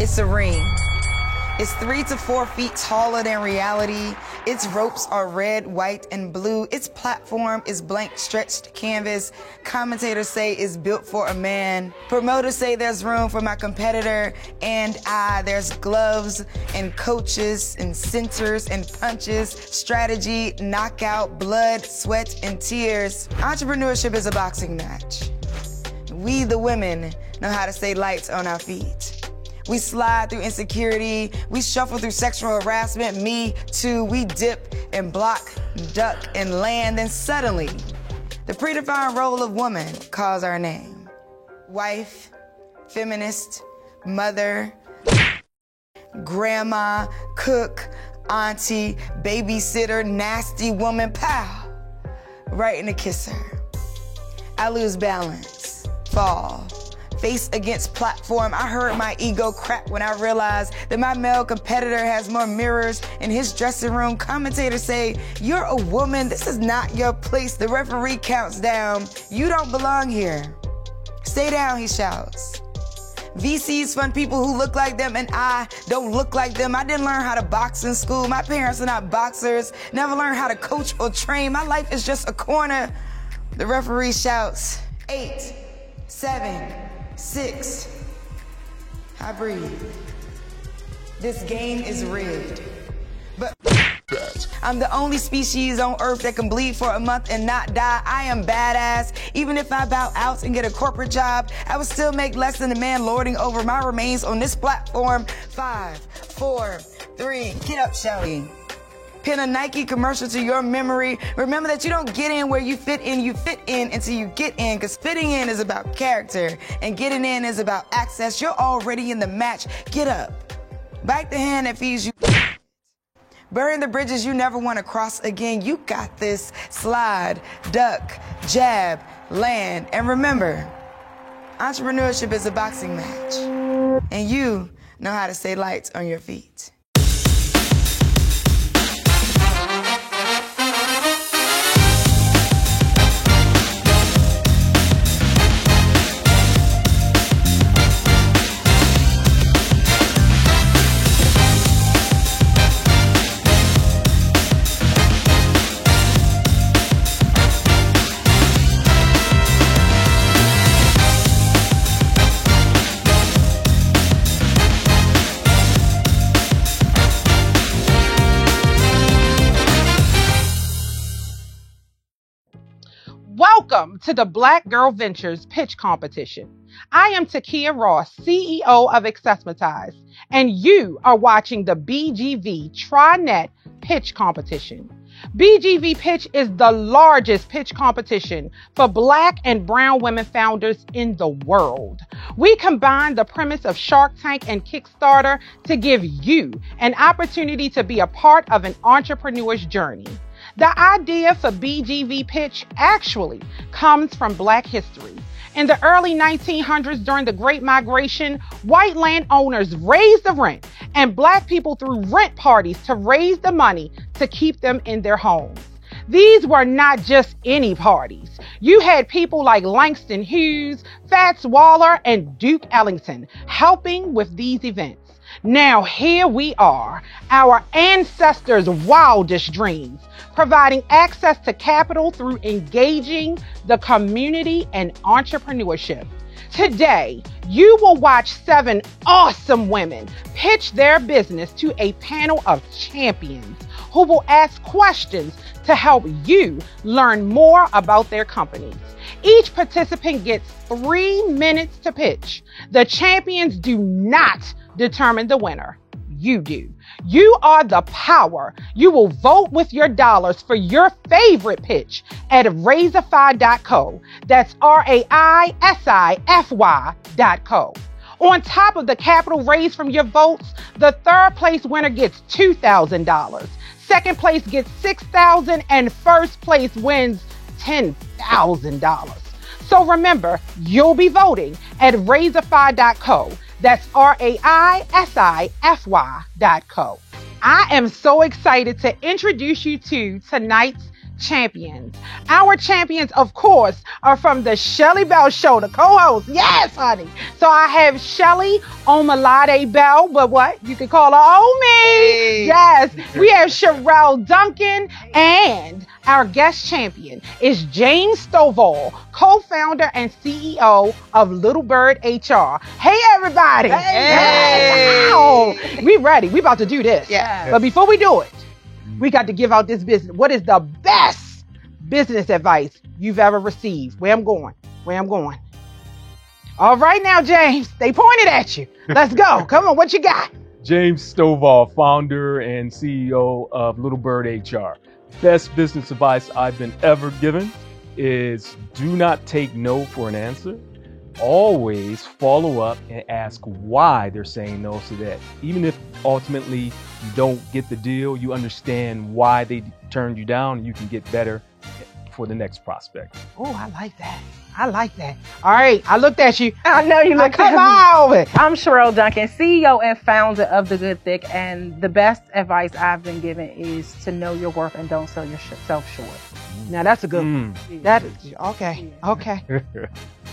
It's a ring. It's 3 to 4 feet taller than reality. Its ropes are red, white, and blue. Its platform is blank, stretched canvas. Commentators say it's built for a man. Promoters say there's room for my competitor and I. There's gloves and coaches and centers and punches, strategy, knockout, blood, sweat, and tears. Entrepreneurship is a boxing match. We, the women, know how to stay light on our feet. We slide through insecurity. We shuffle through sexual harassment. Me too. We dip and block, duck and land. Then suddenly, the predefined role of woman calls our name. Wife, feminist, mother, grandma, cook, auntie, babysitter, nasty woman, pow, right in the kisser. I lose balance, fall. Face against platform. I heard my ego crack when I realized that my male competitor has more mirrors in his dressing room. Commentators say, you're a woman, this is not your place. The referee counts down. You don't belong here. Stay down, he shouts. VCs fund people who look like them and I don't look like them. I didn't learn how to box in school. My parents are not boxers. Never learned how to coach or train. My life is just a corner. The referee shouts, 8, 7, 6. I breathe. This game is rigged. But I'm the only species on earth that can bleed for a month and not die. I am badass. Even if I bow out and get a corporate job, I would still make less than a man lording over my remains on this platform. 5, 4, 3. Get up, Shelly. Pin a Nike commercial to your memory. Remember that you don't get in where you fit in until you get in, because fitting in is about character and getting in is about access. You're already in the match. Get up. Bite the hand that feeds you. Burn the bridges you never want to cross again. You got this. Slide, duck, jab, land. And remember, entrepreneurship is a boxing match. And you know how to stay light on your feet. Welcome to the Black Girl Ventures Pitch Competition. I am Takia Ross, CEO of Accessmatize, and you are watching the BGV TriNet Pitch Competition. BGV Pitch is the largest pitch competition for Black and brown women founders in the world. We combine the premise of Shark Tank and Kickstarter to give you an opportunity to be a part of an entrepreneur's journey. The idea for BGV Pitch actually comes from Black history. In the early 1900s, during the Great Migration, white landowners raised the rent, and Black people threw rent parties to raise the money to keep them in their homes. These were not just any parties. You had people like Langston Hughes, Fats Waller, and Duke Ellington helping with these events. Now here we are, our ancestors' wildest dreams, providing access to capital through engaging the community and entrepreneurship. Today, you will watch 7 awesome women pitch their business to a panel of champions who will ask questions to help you learn more about their companies. Each participant gets 3 minutes to pitch. The champions do not determine the winner. You do. You are the power. You will vote with your dollars for your favorite pitch at Raisify.co. That's RAISIFY.co. On top of the capital raised from your votes, the third place winner gets $2,000. Second place gets $6,000 and first place wins $10,000. So remember, you'll be voting at Raisify.co. That's RAISIFY.co. I am so excited to introduce you to tonight's champions. Our champions, of course, are from the Shelly Bell Show, the co-host. Yes, honey. So I have Shelly Omalade Bell, but what? You can call her Omi. Hey. Yes. We have Sherelle Duncan, and our guest champion is James Stovall, co-founder and CEO of Little Bird HR. Hey, everybody. Hey. Wow. We ready. We about to do this. Yeah. But before we do it, we got to give out this business. What is the best business advice you've ever received? Where I'm going. All right now, James. They pointed at you. Let's go. Come on. What you got? James Stovall, founder and CEO of Little Bird HR. Best business advice I've been ever given is do not take no for an answer. Always follow up and ask why they're saying no, so that even if ultimately you don't get the deal, you understand why they turned you down and you can get better for the next prospect. Oh, I like that. All right. I looked at you. I know you look Come at me. on. I'm Sherelle Duncan, CEO and founder of The Good Thick, and the best advice I've been given is to know your worth and don't sell yourself short. Now that's a good one. That is okay.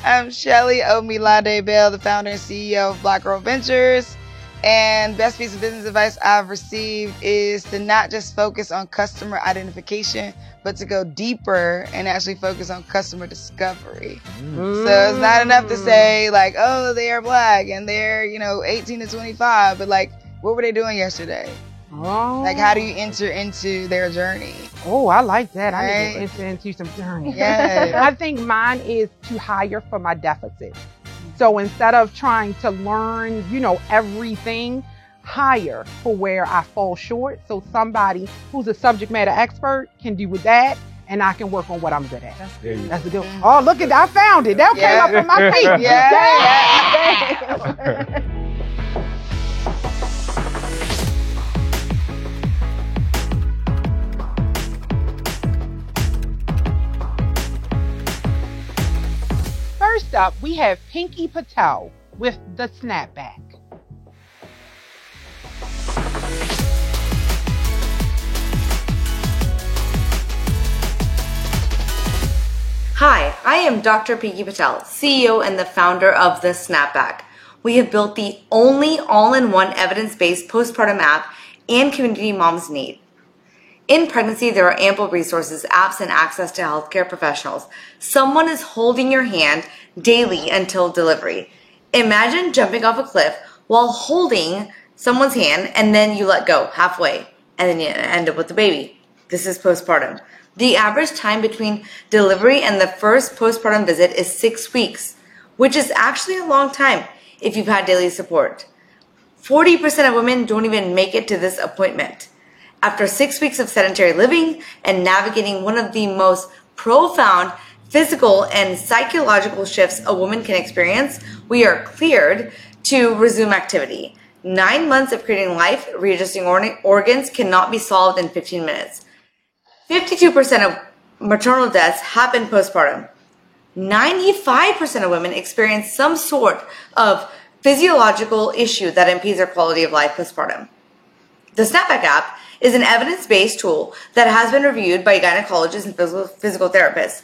I'm Shelly Omilade Bell, the founder and CEO of Black Girl Ventures. And best piece of business advice I've received is to not just focus on customer identification, but to go deeper and actually focus on customer discovery. So it's not enough to say like, oh, they are Black and they're, 18 to 25, but like, what were they doing yesterday? Oh. Like, how do you enter into their journey? Oh, I like that. I need Right? to enter into some journey. Yeah. I think mine is to hire for my deficit. So instead of trying to learn, everything, hire for where I fall short. So somebody who's a subject matter expert can do with that, and I can work on what I'm good at. That's a good one. Oh, look at that. I found it. That came up from my feet. Yeah. First up, we have Pinky Patel with the Snapback. Hi, I am Dr. Pinky Patel, CEO and the founder of The Snapback. We have built the only all-in-one evidence-based postpartum app and community moms need. In pregnancy, there are ample resources, apps, and access to healthcare professionals. Someone is holding your hand daily until delivery. Imagine jumping off a cliff while holding someone's hand and then you let go halfway and then you end up with the baby. This is postpartum. The average time between delivery and the first postpartum visit is 6 weeks, which is actually a long time if you've had daily support. 40% of women don't even make it to this appointment. After 6 weeks of sedentary living and navigating one of the most profound physical and psychological shifts a woman can experience, we are cleared to resume activity. 9 months of creating life, readjusting organs cannot be solved in 15 minutes. 52% of maternal deaths happen postpartum. 95% of women experience some sort of physiological issue that impedes their quality of life postpartum. The Snapback app is an evidence-based tool that has been reviewed by gynecologists and physical therapists.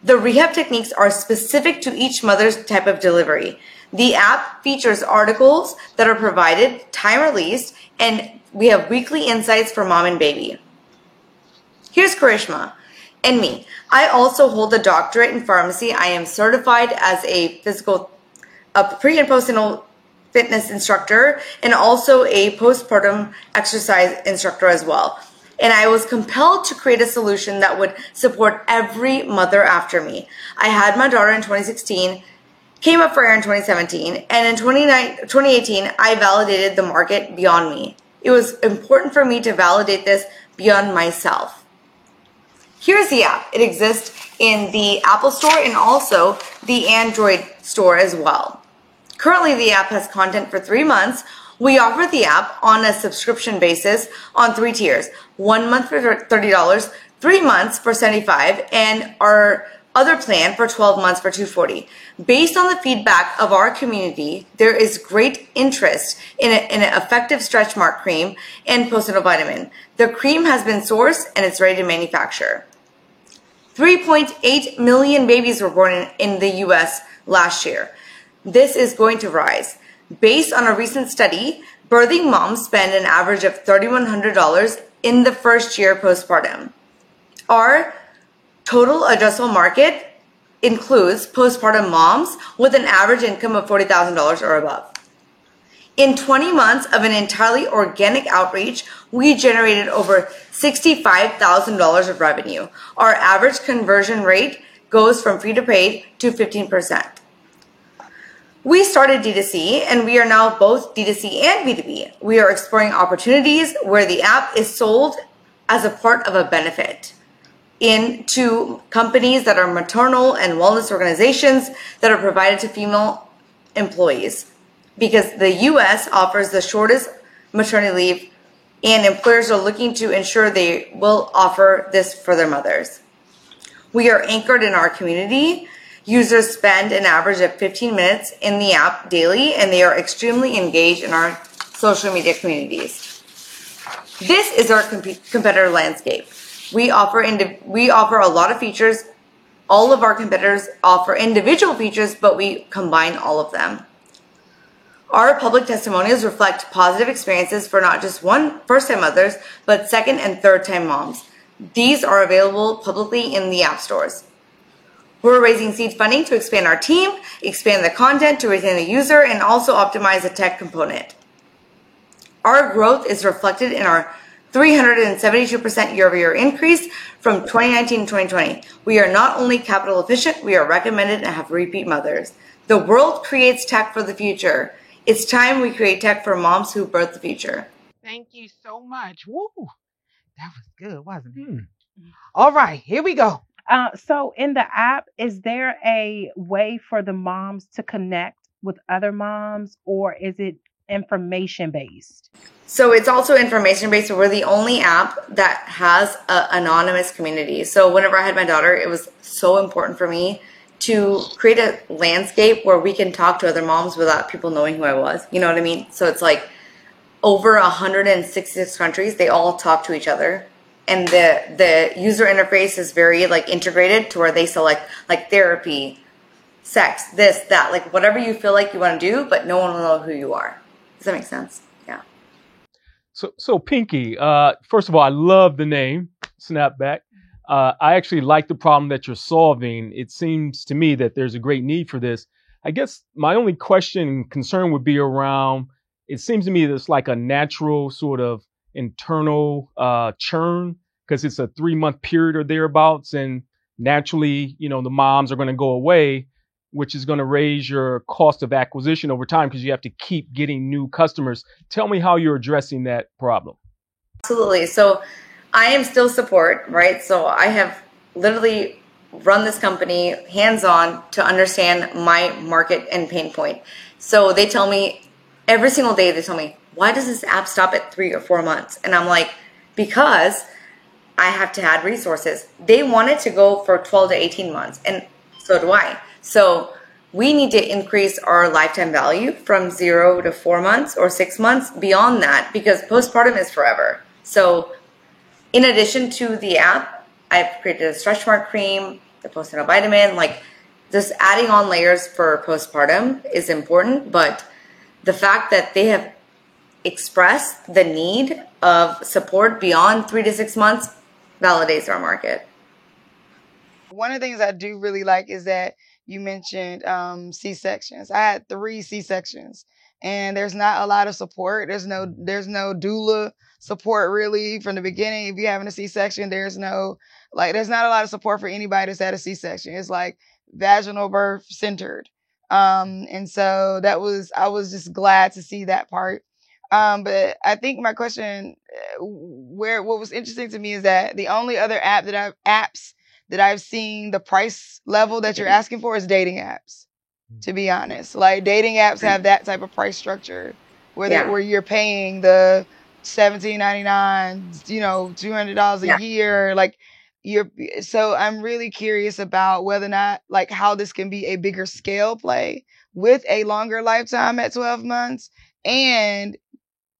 The rehab techniques are specific to each mother's type of delivery. The app features articles that are provided, time-released, and we have weekly insights for mom and baby. Here's Karishma and me. I also hold a doctorate in pharmacy. I am certified as a pre- and post-natal fitness instructor and also a postpartum exercise instructor as well. And I was compelled to create a solution that would support every mother after me. I had my daughter in 2016, came up for air in 2017, and in 2018, I validated the market beyond me. It was important for me to validate this beyond myself. Here's the app. It exists in the Apple Store and also the Android store as well. Currently, the app has content for 3 months. We offer the app on a subscription basis on 3 tiers. 1 month for $30, 3 months for $75, and our other plan for 12 months for $240. Based on the feedback of our community, there is great interest in an effective stretch mark cream and postnatal vitamin. The cream has been sourced and it's ready to manufacture. 3.8 million babies were born in the US last year. This is going to rise. Based on a recent study, birthing moms spend an average of $3,100 in the first year postpartum. Our total addressable market includes postpartum moms with an average income of $40,000 or above. In 20 months of an entirely organic outreach, we generated over $65,000 of revenue. Our average conversion rate goes from free to paid to 15%. We started D2C, and we are now both D2C and B2B. We are exploring opportunities where the app is sold as a part of a benefit into companies that are maternal and wellness organizations that are provided to female employees, because the US offers the shortest maternity leave, and employers are looking to ensure they will offer this for their mothers. We are anchored in our community. Users spend an average of 15 minutes in the app daily, and they are extremely engaged in our social media communities. This is our competitor landscape. We offer a lot of features. All of our competitors offer individual features, but we combine all of them. Our public testimonials reflect positive experiences for not just first-time mothers, but second and third-time moms. These are available publicly in the app stores. We're raising seed funding to expand our team, expand the content to retain the user, and also optimize the tech component. Our growth is reflected in our 372% year-over-year increase from 2019 to 2020. We are not only capital efficient, we are recommended and have repeat mothers. The world creates tech for the future. It's time we create tech for moms who birth the future. Thank you so much. Woo! That was good, wasn't it? All right, here we go. So in the app, is there a way for the moms to connect with other moms, or is it information based? So it's also information based. We're the only app that has an anonymous community. So whenever I had my daughter, it was so important for me to create a landscape where we can talk to other moms without people knowing who I was. You know what I mean? So it's like over 166 countries, they all talk to each other. And the user interface is very like integrated to where they select like therapy, sex, this, that, like whatever you feel like you want to do, but no one will know who you are. Does that make sense? Yeah. So Pinky, first of all, I love the name Snapback. I actually like the problem that you're solving. It seems to me that there's a great need for this. I guess my only question and concern would be around, it seems to me that it's like a natural sort of internal churn, because it's a 3-month period or thereabouts, and naturally, the moms are going to go away, which is going to raise your cost of acquisition over time because you have to keep getting new customers. Tell me how you're addressing that problem. Absolutely. So I am still support, right? So I have literally run this company hands-on to understand my market and pain point. So they tell me every single day, they tell me, why does this app stop at 3 or 4 months? And I'm like, because I have to add resources. They want it to go for 12 to 18 months, and so do I. So we need to increase our lifetime value from 0 to 4 months or 6 months beyond that, because postpartum is forever. So in addition to the app, I've created a stretch mark cream, the postnatal vitamin, like just adding on layers for postpartum is important. But the fact that they have expressed the need of support beyond 3 to 6 months validates our market. One of the things I do really like is that you mentioned C-sections. I had 3 C-sections, and there's not a lot of support. There's no doula support really from the beginning. If you're having a C-section, there's not a lot of support for anybody that's had a C-section. It's like vaginal birth centered. And so I was just glad to see that part. But I think my question, what was interesting to me is that the only other apps that I've seen the price level that you're asking for is dating apps, to be honest. Like dating apps have that type of price structure where you're paying the $17.99, $200 a year. Like so I'm really curious about whether or not, like, how this can be a bigger scale play with a longer lifetime at 12 months, and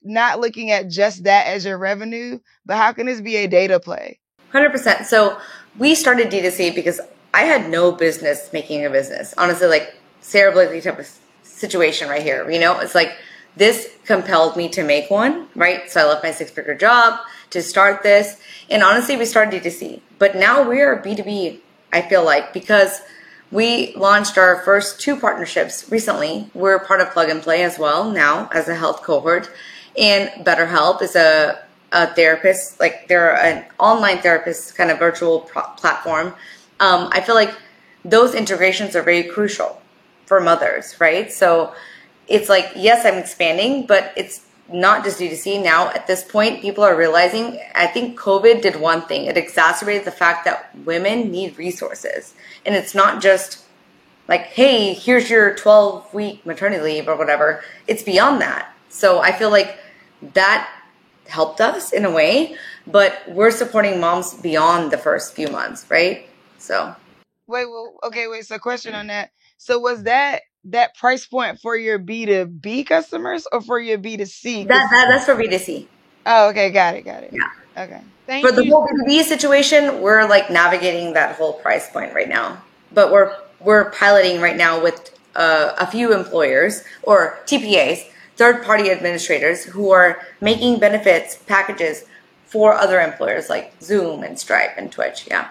not looking at just that as your revenue, but how can this be a data play? 100%. So we started D2C because I had no business making a business. Honestly, like Sarah Blakely type of situation right here. You know, it's like this compelled me to make one, right? So I left my 6-figure job to start this. And honestly, we started D2C. But now we're B2B, I feel like, because we launched our first 2 partnerships recently. We're part of Plug and Play as well now as a health cohort. And BetterHelp is a therapist, like they're an online therapist kind of virtual platform. I feel like those integrations are very crucial for mothers, right? So it's like, yes, I'm expanding, but it's not just D2C. Now at this point, people are realizing, I think COVID did one thing. It exacerbated the fact that women need resources. And it's not just like, hey, here's your 12-week maternity leave or whatever. It's beyond that. So I feel like that helped us in a way, but we're supporting moms beyond the first few months, right? So Wait, so question on that. So was that price point for your B2B customers or for your B2C? that's for B2C. Oh, okay, got it. Yeah. Okay. For the whole B2B situation, we're like navigating that whole price point right now. But we're piloting right now with a few employers or TPAs, third-party administrators, who are making benefits packages for other employers like Zoom and Stripe and Twitch. Yeah.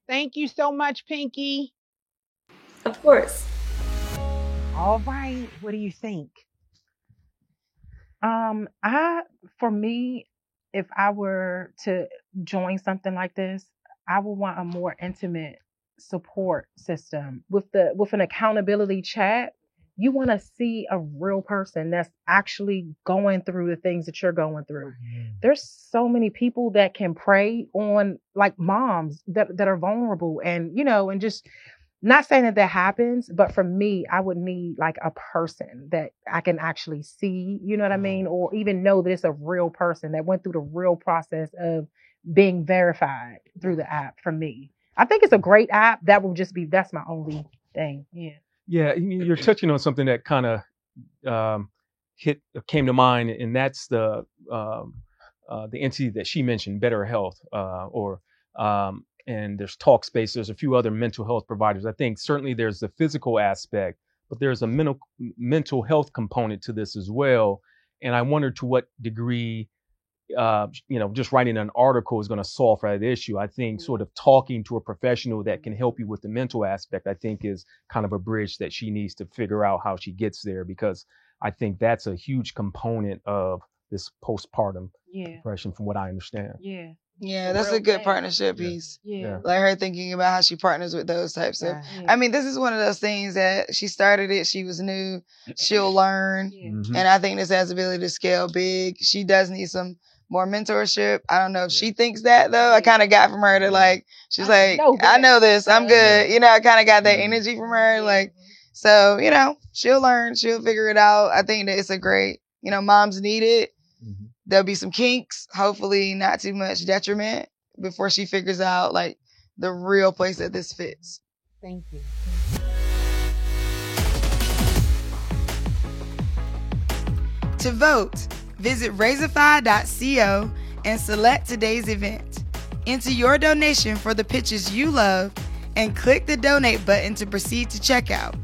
Thank you so much, Pinky. Of course. All right. What do you think? For me, if I were to join something like this, I would want a more intimate support system with an accountability chat. You want to see a real person that's actually going through the things that you're going through. There's so many people that can prey on like moms that are vulnerable and, and just not saying that happens, but for me, I would need like a person that I can actually see, you know what I mean? Or even know that it's a real person that went through the real process of being verified through the app for me. I think it's a great app. That's my only thing. Yeah. Yeah, you're touching on something that kind of came to mind, and that's the entity that she mentioned, BetterHelp, and there's Talkspace. There's a few other mental health providers. I think certainly there's the physical aspect, but there's a mental health component to this as well. And I wonder to what degree, just writing an article is going to solve that issue. I think sort of talking to a professional that can help you with the mental aspect, I think is kind of a bridge that she needs to figure out how she gets there, because I think that's a huge component of this postpartum depression from what I understand. Yeah, that's a good partnership piece. Yeah. Like her thinking about how she partners with those types of. I mean, this is one of those things that she started it. She was new. She'll learn. And I think this has the ability to scale big. She does need some more mentorship. I don't know if she thinks that though. I kind of got from her to she's like, I know this. I'm good. I kind of got that energy from her. So, she'll learn. She'll figure it out. I think that it's a great, moms need it. There'll be some kinks, hopefully not too much detriment before she figures out the real place that this fits. Thank you. To vote, visit Razorfy.co and select today's event. Enter your donation for the pitches you love and click the donate button to proceed to checkout.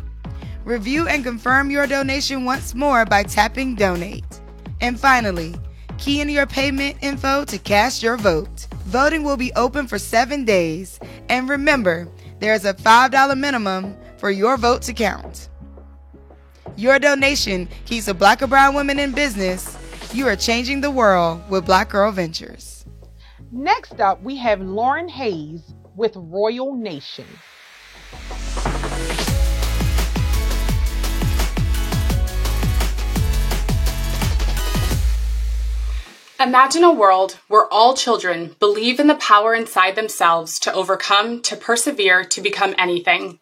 Review and confirm your donation once more by tapping donate. And finally, key in your payment info to cast your vote. Voting will be open for 7 days. And remember, there's a $5 minimum for your vote to count. Your donation keeps a Black or brown woman in business. You are changing the world with Black Girl Ventures. Next up, we have Lauren Hayes with Royal Nation. Imagine a world where all children believe in the power inside themselves to overcome, to persevere, to become anything.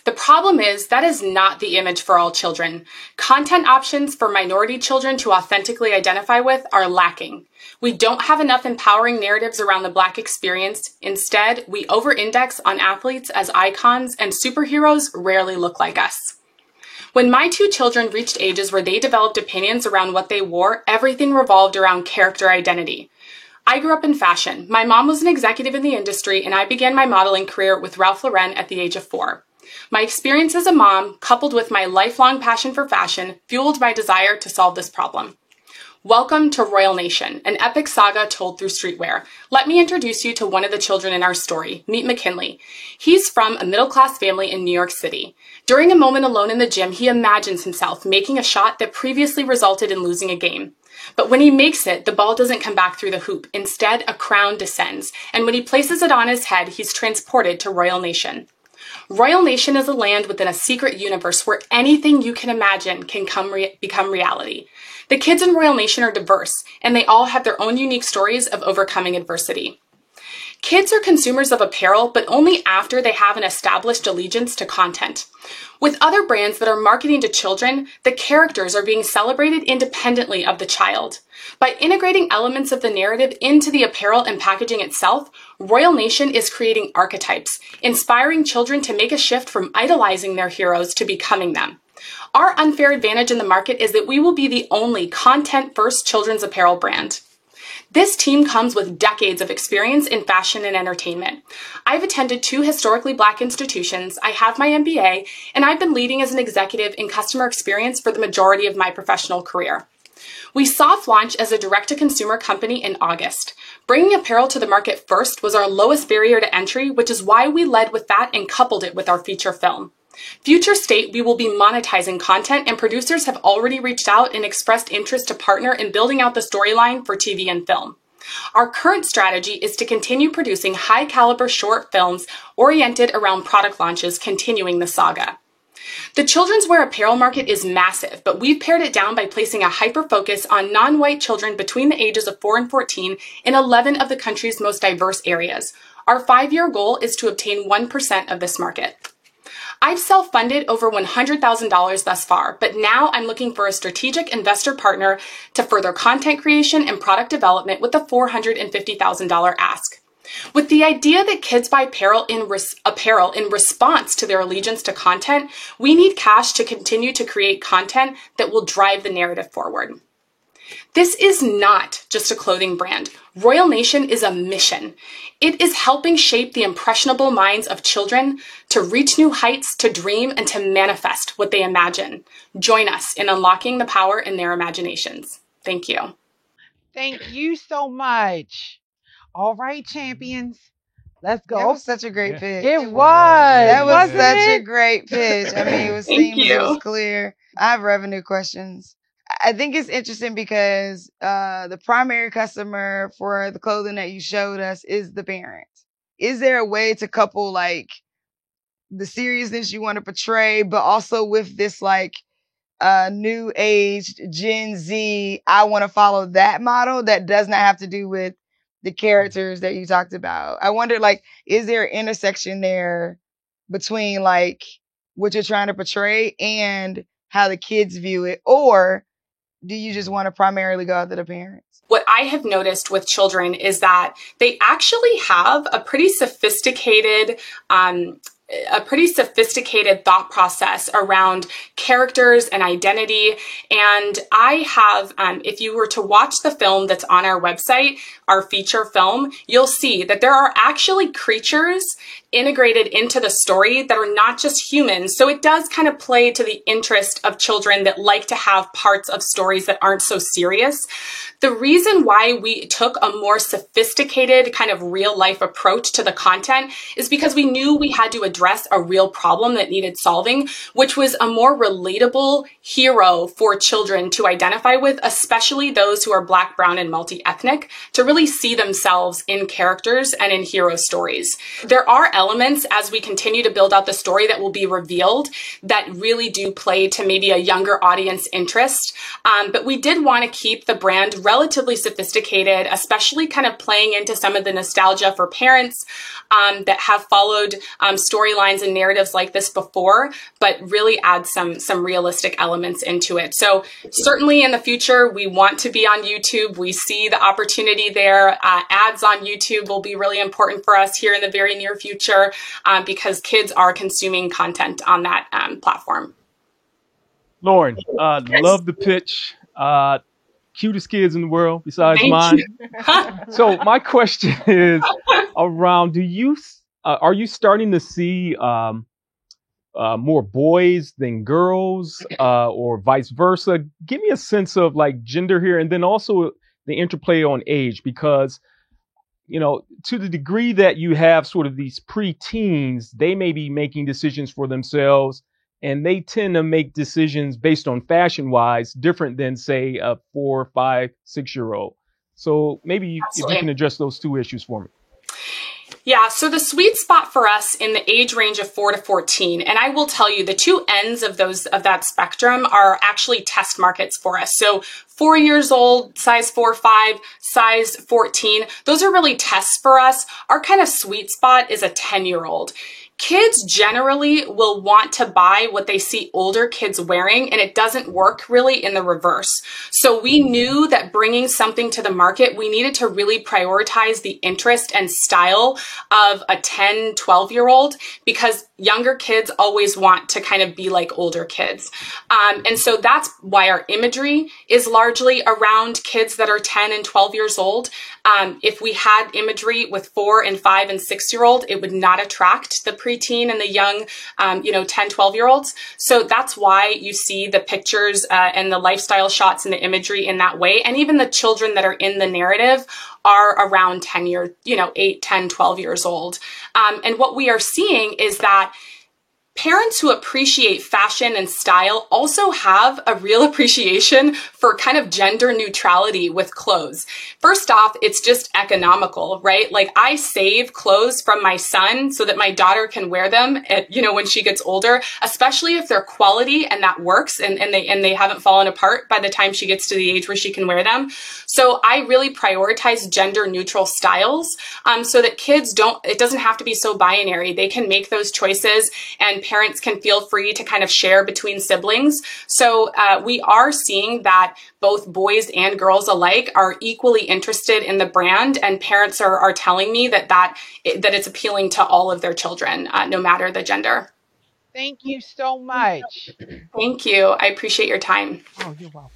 The problem is that is not the image for all children. Content options for minority children to authentically identify with are lacking. We don't have enough empowering narratives around the Black experience. Instead, we over-index on athletes as icons, and superheroes rarely look like us. When my 2 children reached ages where they developed opinions around what they wore, everything revolved around character identity. I grew up in fashion. My mom was an executive in the industry, and I began my modeling career with Ralph Lauren at the age of 4. My experience as a mom, coupled with my lifelong passion for fashion, fueled my desire to solve this problem. Welcome to Royal Nation, an epic saga told through streetwear. Let me introduce you to one of the children in our story. Meet McKinley. He's from a middle-class family in New York City. During a moment alone in the gym, he imagines himself making a shot that previously resulted in losing a game. But when he makes it, the ball doesn't come back through the hoop. Instead, a crown descends, and when he places it on his head, he's transported to Royal Nation. Royal Nation is a land within a secret universe where anything you can imagine can become reality. The kids in Royal Nation are diverse, and they all have their own unique stories of overcoming adversity. Kids are consumers of apparel, but only after they have an established allegiance to content. With other brands that are marketing to children, the characters are being celebrated independently of the child. By integrating elements of the narrative into the apparel and packaging itself, Royal Nation is creating archetypes, inspiring children to make a shift from idolizing their heroes to becoming them. Our unfair advantage in the market is that we will be the only content-first children's apparel brand. This team comes with decades of experience in fashion and entertainment. I've attended 2 historically Black institutions, I have my MBA, and I've been leading as an executive in customer experience for the majority of my professional career. We soft launched as a direct-to-consumer company in August. Bringing apparel to the market first was our lowest barrier to entry, which is why we led with that and coupled it with our feature film. Future state, we will be monetizing content, and producers have already reached out and expressed interest to partner in building out the storyline for TV and film. Our current strategy is to continue producing high-caliber short films oriented around product launches, continuing the saga. The children's wear apparel market is massive, but we've pared it down by placing a hyper-focus on non-white children between the ages of 4 and 14 in 11 of the country's most diverse areas. Our 5-year goal is to obtain 1% of this market. I've self-funded over $100,000 thus far, but now I'm looking for a strategic investor partner to further content creation and product development with a $450,000 ask. With the idea that kids buy apparel in response to their allegiance to content, we need cash to continue to create content that will drive the narrative forward. This is not just a clothing brand. Royal Nation is a mission. It is helping shape the impressionable minds of children to reach new heights, to dream, and to manifest what they imagine. Join us in unlocking the power in their imaginations. Thank you. Thank you so much. All right, champions. Let's go. That was such a great pitch. It was. That was wasn't such it? a great pitch. I mean, it was seamless, it was clear. I have revenue questions. I think it's interesting because the primary customer for the clothing that you showed us is the parent. Is there a way to couple like the seriousness you want to portray, but also with this like new age Gen Z, I want to follow that model that does not have to do with the characters that you talked about? I wonder, like, is there an intersection there between like what you're trying to portray and how the kids view it, or do you just want to primarily go after the parents? What I have noticed with children is that they actually have a pretty sophisticated thought process around characters and identity. And I have, if you were to watch the film that's on our website, our feature film, you'll see that there are actually creatures integrated into the story that are not just humans. So it does kind of play to the interest of children that like to have parts of stories that aren't so serious. The reason why we took a more sophisticated kind of real life approach to the content is because we knew we had to address a real problem that needed solving, which was a more relatable hero for children to identify with, especially those who are Black, brown, and multi-ethnic, to really see themselves in characters and in hero stories. There are elements as we continue to build out the story that will be revealed that really do play to maybe a younger audience interest. But we did want to keep the brand relatively sophisticated, especially kind of playing into some of the nostalgia for parents that have followed storylines and narratives like this before, but really add some realistic elements into it. So certainly in the future, we want to be on YouTube. We see the opportunity there. Ads on YouTube will be really important for us here in the very near future because kids are consuming content on that platform. Lauren, love the pitch. cutest kids in the world besides Thank mine. you. So my question is around, are you starting to see more boys than girls, or vice versa? Give me a sense of like gender here, and then also the interplay on age, because to the degree that you have sort of these preteens, they may be making decisions for themselves, and they tend to make decisions based on fashion wise different than, say, a 4, 5, 6-year-old. So maybe if you can address those two issues for me. Yeah, so the sweet spot for us in the age range of 4 to 14, and I will tell you the two ends of that spectrum are actually test markets for us. So 4 years old, size 4, 5, size 14, those are really tests for us. Our kind of sweet spot is a 10-year-old. Kids generally will want to buy what they see older kids wearing, and it doesn't work really in the reverse. So we knew that bringing something to the market, we needed to really prioritize the interest and style of a 10, 12-year-old, because younger kids always want to kind of be like older kids. And so that's why our imagery is largely around kids that are 10 and 12 years old. If we had imagery with 4 and 5 and 6-year-old, it would not attract the preteen and the young, 10, 12-year-olds. So that's why you see the pictures and the lifestyle shots and the imagery in that way. And even the children that are in the narrative are around 10 years, 8, 10, 12 years old. And what we are seeing is that parents who appreciate fashion and style also have a real appreciation for kind of gender neutrality with clothes. First off, it's just economical, right? Like I save clothes from my son so that my daughter can wear them when she gets older, especially if they're quality and that works and they haven't fallen apart by the time she gets to the age where she can wear them. So I really prioritize gender neutral styles so that kids it doesn't have to be so binary. They can make those choices, and parents can feel free to kind of share between siblings. So we are seeing that both boys and girls alike are equally interested in the brand, and parents are telling me that it's appealing to all of their children, no matter the gender. Thank you so much. Thank you. I appreciate your time. Oh, you're welcome.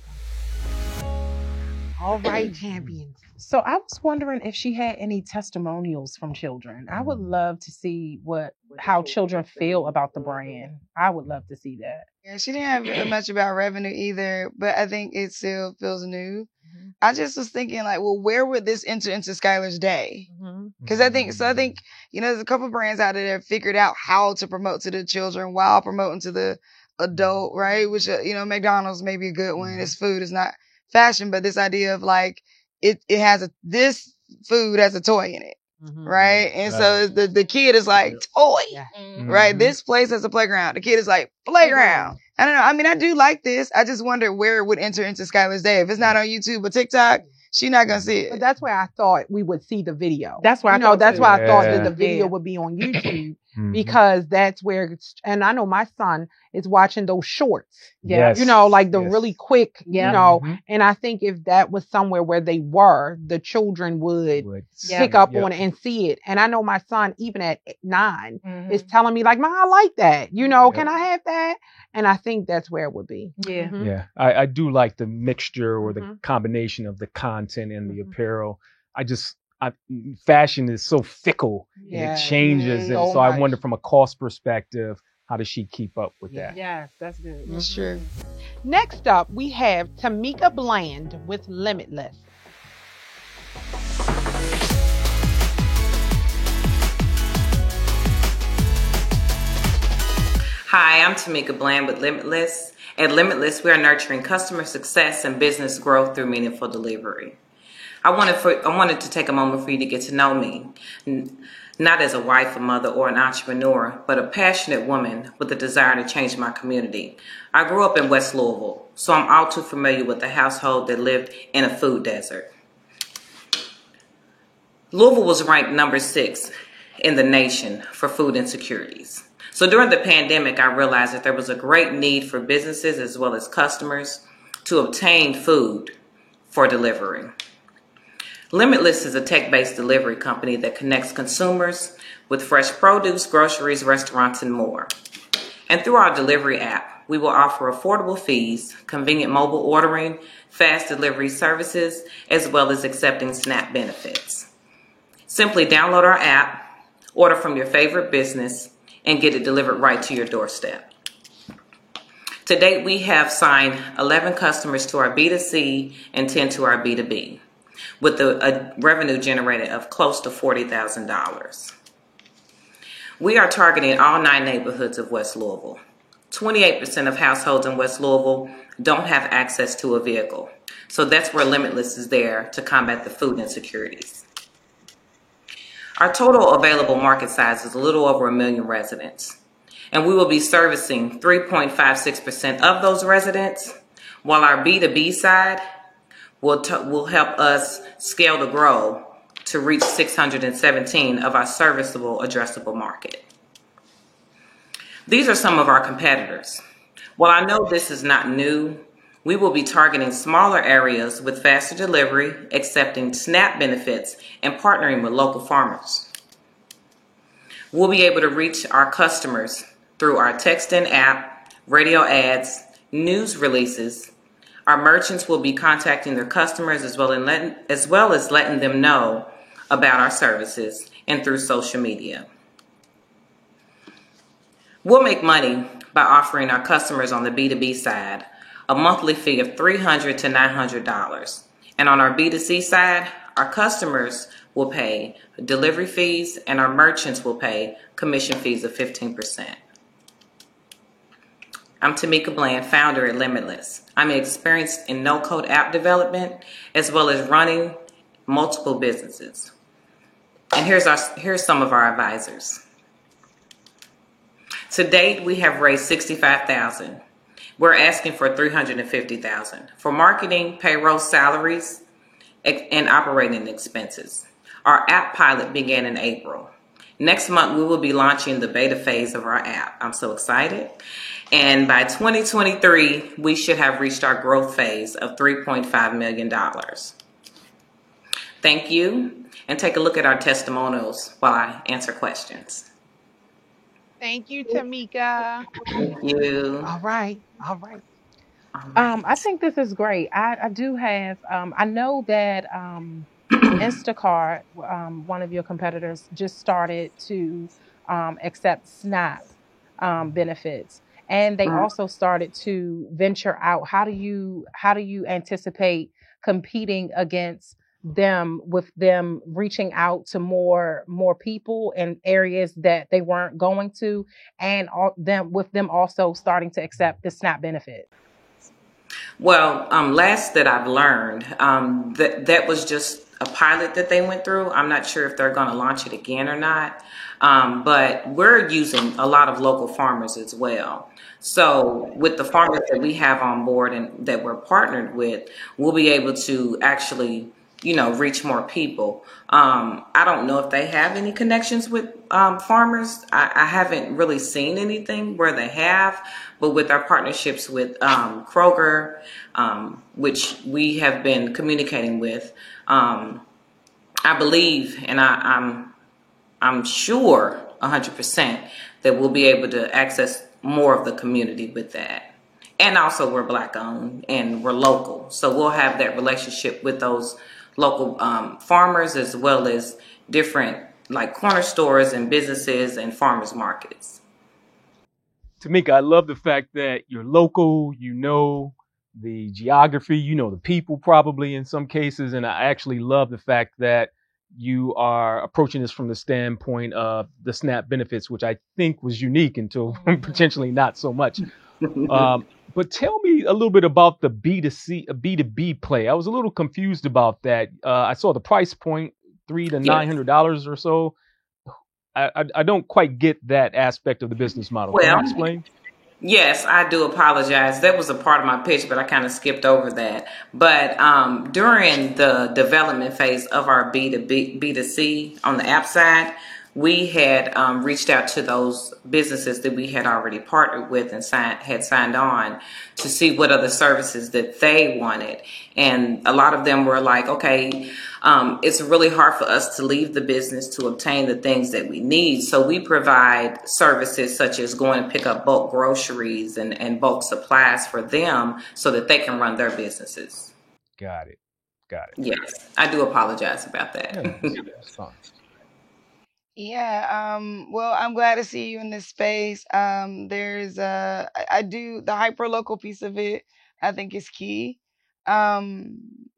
All right, champions. So I was wondering if she had any testimonials from children. I would love to see how children feel about the brand. I would love to see that. Yeah, she didn't have much about revenue either, but I think it still feels new. I just was thinking like, well, where would this enter into Skylar's day? Because I think, there's a couple brands out there that have figured out how to promote to the children while promoting to the adult, right? Which, McDonald's may be a good one. It's food, it's not fashion, but this idea of like, it has this food has a toy in it. Right. And so the kid is like toy, right? This place has a playground. The kid is like playground. I don't know. I mean, I do like this. I just wonder where it would enter into Skylar's day. If it's not on YouTube or TikTok, she's not going to see it. But that's where I thought we would see the video. That's why I thought that the video would be on YouTube because that's where and I know my son is watching those shorts. Yes. Like the really quick, and I think if that was somewhere where they were, the children would pick up on it and see it. And I know my son, even at 9, is telling me like, "Mom, I like that. Can I have that?" And I think that's where it would be. Yeah. Yeah. I do like the mixture or the combination of the content and the apparel. Fashion is so fickle and it changes. And so I wonder from a cost perspective, how does she keep up with that? Yes, that's good. That's true. Next up, we have Tamika Bland with Limitless. Hi, I'm Tamika Bland with Limitless. At Limitless, we are nurturing customer success and business growth through meaningful delivery. I wanted to take a moment for you to get to know me, not as a wife, a mother, or an entrepreneur, but a passionate woman with a desire to change my community. I grew up in West Louisville, so I'm all too familiar with the household that lived in a food desert. Louisville was ranked number 6 in the nation for food insecurities. So during the pandemic, I realized that there was a great need for businesses as well as customers to obtain food for delivery. Limitless is a tech-based delivery company that connects consumers with fresh produce, groceries, restaurants, and more. And through our delivery app, we will offer affordable fees, convenient mobile ordering, fast delivery services, as well as accepting SNAP benefits. Simply download our app, order from your favorite business, and get it delivered right to your doorstep. To date, we have signed 11 customers to our B2C and 10 to our B2B, with a revenue generated of close to $40,000. We are targeting all 9 neighborhoods of West Louisville. 28% of households in West Louisville don't have access to a vehicle, so that's where Limitless is there to combat the food insecurities. Our total available market size is a little over 1 million residents, and we will be servicing 3.56% of those residents, while our B2B side will help us scale to grow to reach 617 of our serviceable addressable market. These are some of our competitors. While I know this is not new, we will be targeting smaller areas with faster delivery, accepting SNAP benefits, and partnering with local farmers. We'll be able to reach our customers through our text-in app, radio ads, news releases. Our merchants will be contacting their customers as well as letting them know about our services and through social media. We'll make money by offering our customers on the B2B side a monthly fee of $300 to $900. And on our B2C side, our customers will pay delivery fees and our merchants will pay commission fees of 15%. I'm Tamika Bland, founder at Limitless. I'm experienced in no-code app development as well as running multiple businesses. And here's some of our advisors. To date, we have raised $65,000. We're asking for $350,000 for marketing, payroll, salaries, and operating expenses. Our app pilot began in April. Next month, we will be launching the beta phase of our app. I'm so excited. And by 2023, we should have reached our growth phase of $3.5 million. Thank you, and take a look at our testimonials while I answer questions. Thank you, Tamika. Thank you. All right. I think this is great. I do have, I know that Instacart, one of your competitors, just started to accept SNAP benefits, and they also started to venture out. How do you anticipate competing against them, with them reaching out to more people in areas that they weren't going to, and with them also starting to accept the SNAP benefit? Well, last that I've learned, that was just a pilot that they went through. I'm not sure if they're going to launch it again or not, but we're using a lot of local farmers as well. So with the farmers that we have on board and that we're partnered with, we'll be able to actually reach more people. I don't know if they have any connections with farmers. I haven't really seen anything where they have, but with our partnerships with Kroger, which we have been communicating with, I believe, and I'm sure 100% that we'll be able to access more of the community with that. And also we're Black owned and we're local. So we'll have that relationship with those local farmers as well as different like corner stores and businesses and farmers markets. Tamika, I love the fact that you're local, the geography, the people probably in some cases. And I actually love the fact that you are approaching this from the standpoint of the SNAP benefits, which I think was unique until potentially not so much. But tell me a little bit about the B2B play. I was a little confused about that. I saw the price point, $300 to $900 or so. I don't quite get that aspect of the business model. Can you explain? Yes, I do apologize. That was a part of my pitch, but I kind of skipped over that. But during the development phase of our B2C on the app side, we had reached out to those businesses that we had already partnered with and had signed on to see what other services that they wanted. And a lot of them were like, okay, it's really hard for us to leave the business to obtain the things that we need. So we provide services such as going to pick up bulk groceries and bulk supplies for them so that they can run their businesses. Got it. Yes, I do apologize about that. Yeah, that's fine. Yeah, well, I'm glad to see you in this space. There's I do the hyper local piece of it, I think is key. I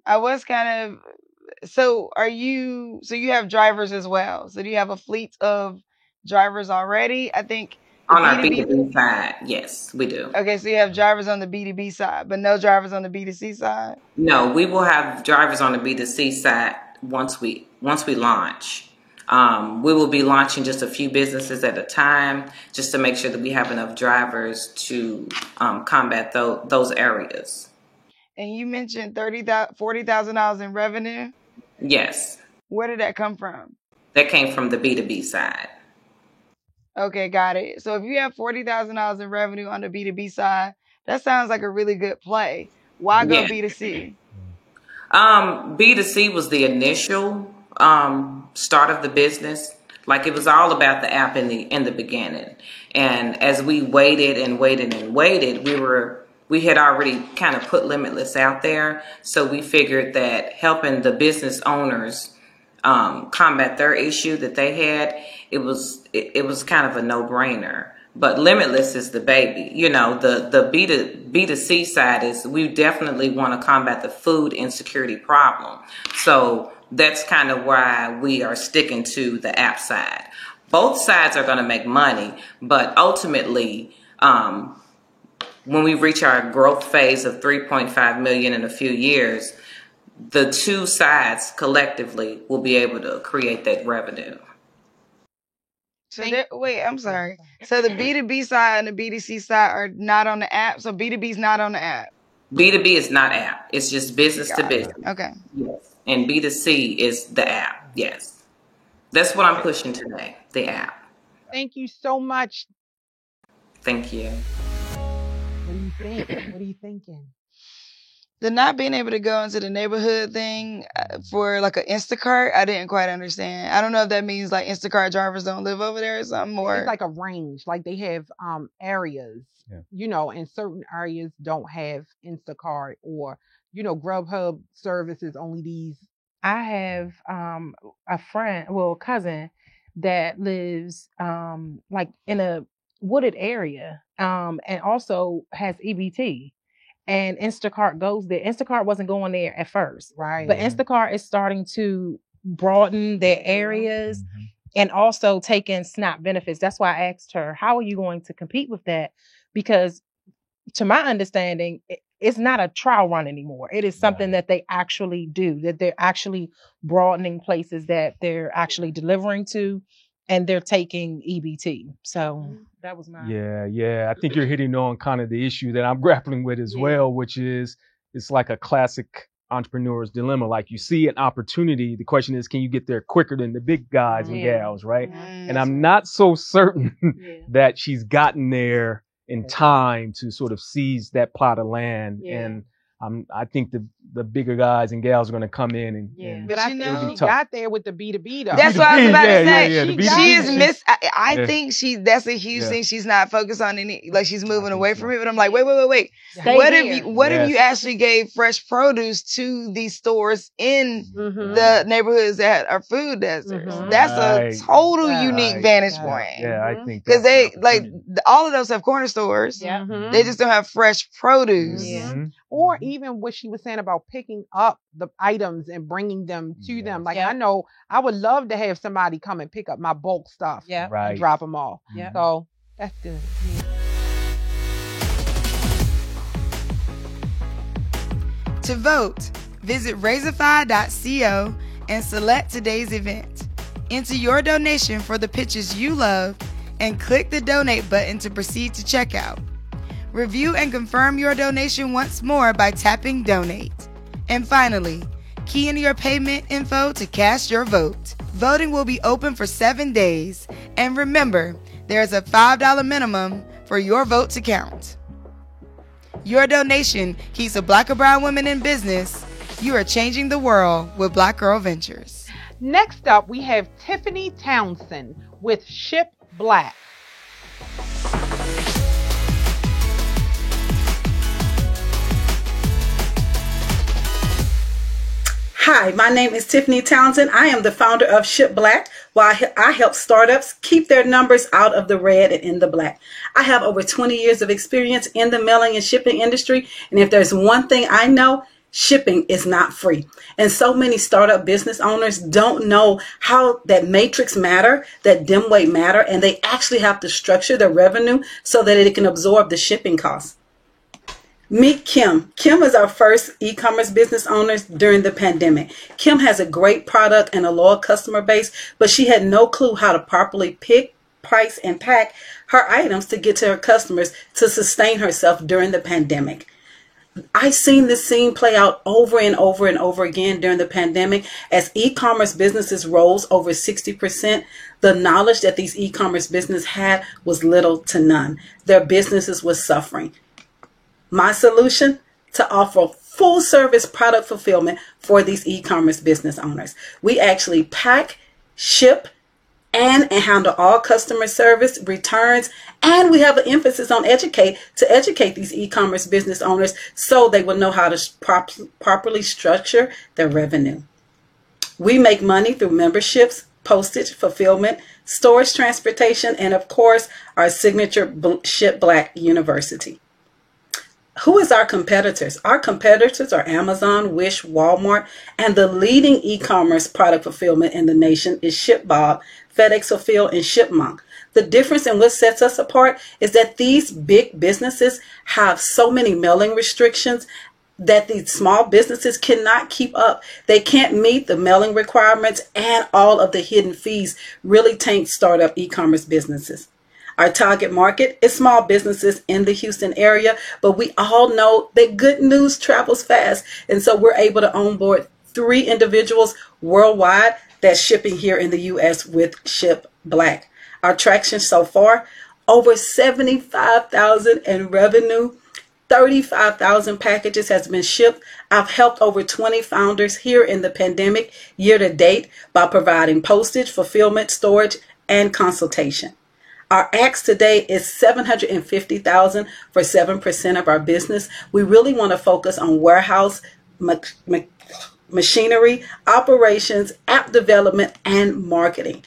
was kind of so you have drivers as well. So do you have a fleet of drivers already? I think the On our B2B B2B side, yes, we do. Okay, so you have drivers on the B2B side, but no drivers on the B2C side? No, we will have drivers on the B2C side once we launch. We will be launching just a few businesses at a time, just to make sure that we have enough drivers to combat those areas. And you mentioned $40,000 in revenue. Yes, Where did that come from? that came from the B2B side. Okay, got it. So if you have $40,000 in revenue on the B2B side, that sounds like a really good play. Why go Yeah. B2C? B2C was the initial start of the business. Like, it was all about the app in the beginning. And as we waited, we had already kind of put Limitless out there. So we figured that helping the business owners combat their issue that they had, it was kind of a no-brainer. But Limitless is the baby. You know, the B2C side is, we definitely want to combat the food insecurity problem. So that's kind of why we are sticking to the app side. Both sides are going to make money, but ultimately, when we reach our growth phase of 3.5 million in a few years, the two sides collectively will be able to create that revenue. So wait, I'm sorry. So the B2B side and the B2C side are not on the app. So B2B is not on the app. B2B is not app. It's just business to business. Okay. Yes. And B2C is the app. Yes. That's what I'm pushing today, the app. Thank you so much. Thank you. What do you think? What are you thinking? The not being able to go into the neighborhood thing for like an Instacart, I didn't quite understand. I don't know if that means like Instacart drivers don't live over there or something, or It's like a range. Like they have areas, Yeah. And certain areas don't have Instacart, or, Grubhub services only these. I have a friend, well, cousin that lives like in a wooded area and also has EBT. And Instacart goes there. Instacart wasn't going there at first, Right. but Instacart is starting to broaden their areas and also taking SNAP benefits. That's why I asked her, how are you going to compete with that? Because to my understanding, it's not a trial run anymore. It is something that they actually do, that they're actually broadening places that they're actually delivering to, and they're taking EBT. So that was my... Yeah. I think you're hitting on kind of the issue that I'm grappling with as well, which is, it's like a classic entrepreneur's dilemma. Like, you see an opportunity. The question is, can you get there quicker than the big guys and gals, right? And I'm not so certain that she's gotten there in time to sort of seize that plot of land. And I think the bigger guys and gals are going to come in and But I think she got there with the B2B though. That's what I was about to say. the She B2B, is I think that's a huge thing. She's not focused on any, like, she's moving away from it. But I'm like, wait. Stay What here. if you actually gave fresh produce to these stores in the neighborhoods that are food deserts? That's a total unique vantage point. Yeah, I think Because that's they an like opportunity. all of those have corner stores. They just don't have fresh produce. Or even what she was saying about picking up the items and bringing them to them. Like, I know I would love to have somebody come and pick up my bulk stuff and drop them off. So that's good. To vote, visit Razorfy.co and select today's event. Enter your donation for the pitches you love and click the donate button to proceed to checkout. Review and confirm your donation once more by tapping donate. And finally, key in your payment info to cast your vote. Voting will be open for 7 days. And remember, there's a $5 minimum for your vote to count. Your donation keeps a Black or brown woman in business. You are changing the world with Black Girl Ventures. Next up, we have Tiffany Townsend with Ship Black. Hi, my name is Tiffany Townsend. I am the founder of Ship Black, while I help startups keep their numbers out of the red and in the black. I have over 20 years of experience in the mailing and shipping industry, and if there's one thing I know, shipping is not free. And so many startup business owners don't know how that matrix matter, that dim weight matter, and they actually have to structure their revenue so that it can absorb the shipping costs. Meet Kim. Kim is our first e-commerce business owner during the pandemic. Kim has a great product and a loyal customer base, but she had no clue how to properly pick, price, and pack her items to get to her customers to sustain herself during the pandemic. I've seen this scene play out over and over and over again during the pandemic. As e-commerce businesses rose over 60%, the knowledge that these e-commerce businesses had was little to none. Their businesses were suffering. My solution? To offer full service product fulfillment for these e-commerce business owners. We actually pack, ship, and handle all customer service, returns, and we have an emphasis on educate these e-commerce business owners so they will know how to properly structure their revenue. We make money through memberships, postage, fulfillment, storage, transportation, and of course, our signature Ship Black University. Who is our competitors? Our competitors are Amazon, Wish, Walmart, and the leading e-commerce product fulfillment in the nation is ShipBob, FedEx Fulfill, and ShipMonk. The difference in what sets us apart is that these big businesses have so many mailing restrictions that these small businesses cannot keep up. They can't meet the mailing requirements, and all of the hidden fees really tank startup e-commerce businesses. Our target market is small businesses in the Houston area, but we all know that good news travels fast. And so we're able to onboard 3 individuals worldwide that's shipping here in the U.S. with Ship Black. Our traction so far, over $75,000 in revenue, 35,000 packages has been shipped. I've helped over 20 founders here in the pandemic year to date by providing postage, fulfillment, storage, and consultation. Our ask today is $750,000 for 7% of our business. We really want to focus on warehouse, machinery, operations, app development, and marketing.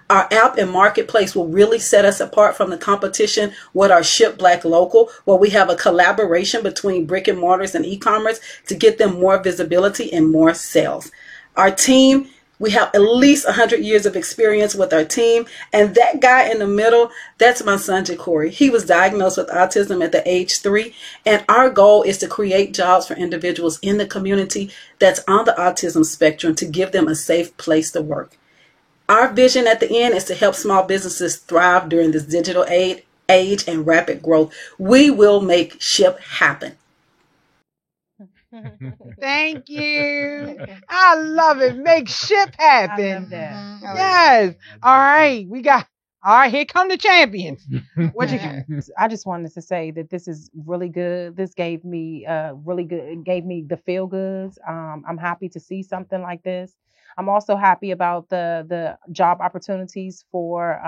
Our app and marketplace will really set us apart from the competition with our Ship Black Local, where we have a collaboration between brick and mortars and e-commerce to get them more visibility and more sales. Our team, we have at least 100 years of experience with our team. And that guy in the middle, that's my son, Jacory. He was diagnosed with autism at the age 3. And our goal is to create jobs for individuals in the community that's on the autism spectrum to give them a safe place to work. Our vision at the end is to help small businesses thrive during this digital age and rapid growth. We will make Ship happen. Thank you. I love it. Make Ship happen. I love that. Yes. All right. Here come the champions. What you got? I just wanted to say that this is really good. This gave me it gave me the feel goods. I'm happy to see something like this. I'm also happy about the job opportunities for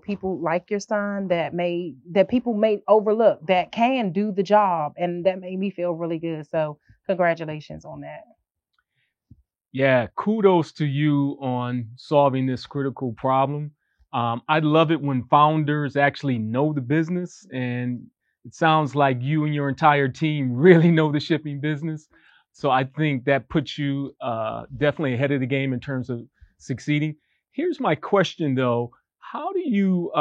people like your son that people may overlook that can do the job, and that made me feel really good. So congratulations on that. Yeah, kudos to you on solving this critical problem. I love it when founders actually know the business, and it sounds like you and your entire team really know the shipping business. So I think that puts you definitely ahead of the game in terms of succeeding. Here's my question, though. How do you,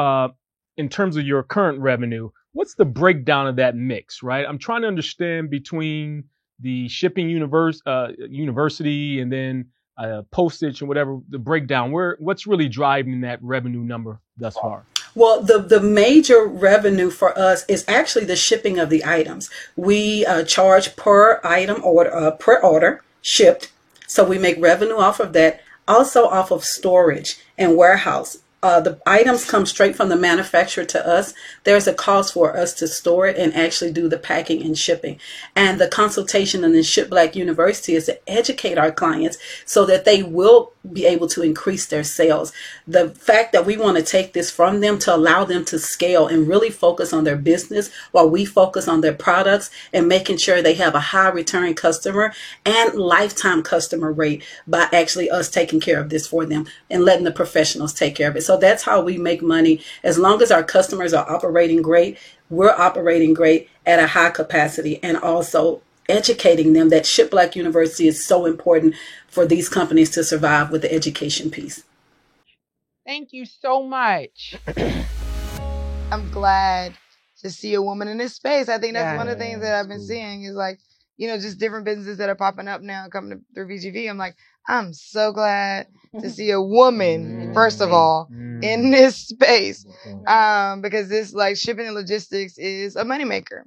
in terms of your current revenue, what's the breakdown of that mix, right? I'm trying to understand between the shipping university and then postage and whatever, the breakdown. What's really driving that revenue number thus far? Well, the major revenue for us is actually the shipping of the items. We charge per item order, per order shipped. So we make revenue off of that. Also off of storage and warehouse. The items come straight from the manufacturer to us. There's a cost for us to store it and actually do the packing and shipping. And the consultation in the Ship Black University is to educate our clients so that they will be able to increase their sales. The fact that we want to take this from them to allow them to scale and really focus on their business while we focus on their products and making sure they have a high return customer and lifetime customer rate by actually us taking care of this for them and letting the professionals take care of it. So that's how we make money. As long as our customers are operating great, we're operating great at a high capacity, and also educating them that Ship Black University is so important for these companies to survive with the education piece. Thank you so much. I'm glad to see a woman in this space. I think that's one of the things that I've been seeing is like, you know, just different businesses that are popping up now coming through BGV. I'm like, I'm so glad to see a woman, first of all, in this space. Because this like shipping and logistics is a moneymaker.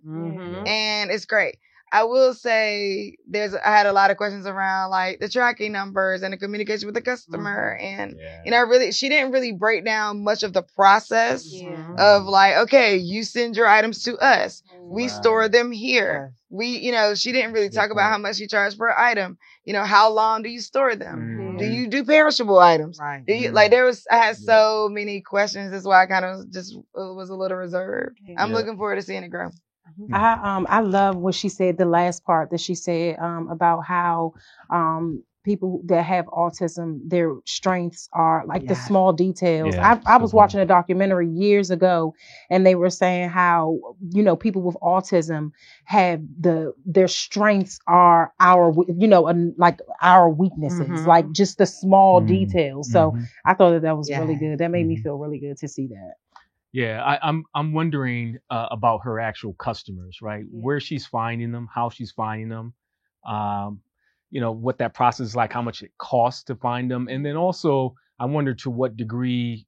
And it's great. I will say I had a lot of questions around like the tracking numbers and the communication with the customer. And, you know, she didn't really break down much of the process of like, okay, you send your items to us. We store them here. You know, she didn't really talk about how much you charge per item. You know, how long do you store them? Do you do perishable items? Do you like I had so many questions. That's why I kind of just was a little reserved. I'm looking forward to seeing it grow. I love what she said, the last part that she said about how people that have autism, their strengths are like the small details. I was watching a documentary years ago, and they were saying how, you know, people with autism have their strengths are like our weaknesses, like just the small details. So I thought that was really good. That made me feel really good to see that. Yeah, I'm wondering about her actual customers, right? Where she's finding them, how she's finding them, you know, what that process is like, how much it costs to find them. And then also, I wonder to what degree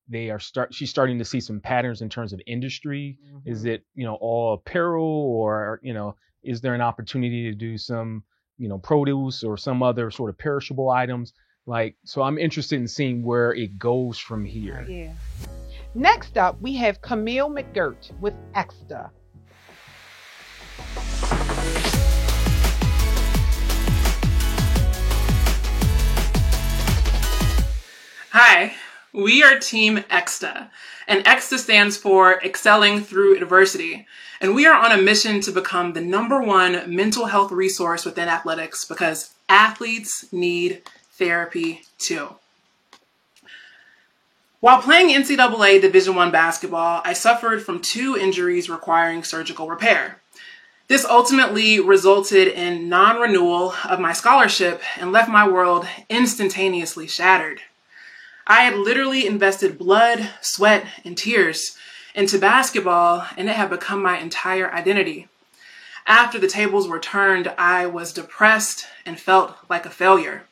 she's starting to see some patterns in terms of industry. Is it, you know, all apparel, or, you know, is there an opportunity to do some, you know, produce or some other sort of perishable items? Like, so I'm interested in seeing where it goes from here. Yeah. Next up, we have Camille McGirt with Exta. Hi, we are Team Exta, and Exta stands for Excelling Through Adversity, and we are on a mission to become the #1 mental health resource within athletics because athletes need therapy too. While playing NCAA Division I basketball, I suffered from 2 injuries requiring surgical repair. This ultimately resulted in non-renewal of my scholarship and left my world instantaneously shattered. I had literally invested blood, sweat, and tears into basketball, and it had become my entire identity. After the tables were turned, I was depressed and felt like a failure.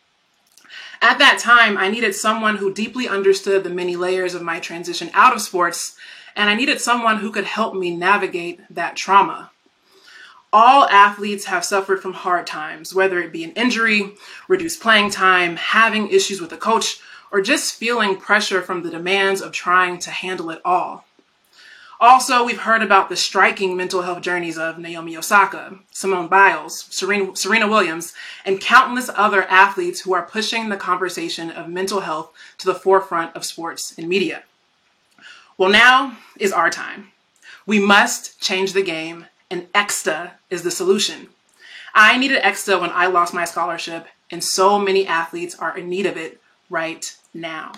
At that time, I needed someone who deeply understood the many layers of my transition out of sports, and I needed someone who could help me navigate that trauma. All athletes have suffered from hard times, whether it be an injury, reduced playing time, having issues with a coach, or just feeling pressure from the demands of trying to handle it all. Also, we've heard about the striking mental health journeys of Naomi Osaka, Simone Biles, Serena Williams, and countless other athletes who are pushing the conversation of mental health to the forefront of sports and media. Well, now is our time. We must change the game, and Exta is the solution. I needed Exta when I lost my scholarship, and so many athletes are in need of it right now.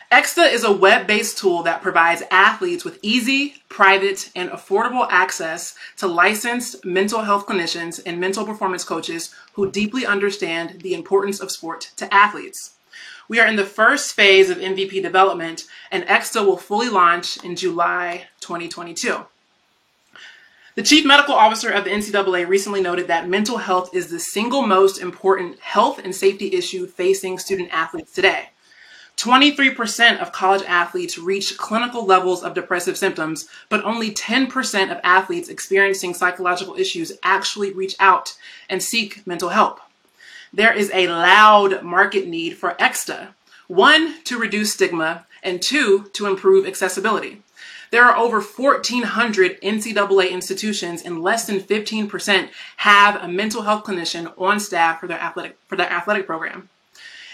Exta is a web-based tool that provides athletes with easy, private, and affordable access to licensed mental health clinicians and mental performance coaches who deeply understand the importance of sport to athletes. We are in the first phase of MVP development, and Exta will fully launch in July 2022. The chief medical officer of the NCAA recently noted that mental health is the single most important health and safety issue facing student athletes today. 23% of college athletes reach clinical levels of depressive symptoms, but only 10% of athletes experiencing psychological issues actually reach out and seek mental help. there is a loud market need for EXTA. 1, to reduce stigma, and 2, to improve accessibility. There are over 1,400 NCAA institutions, and less than 15% have a mental health clinician on staff for their athletic program.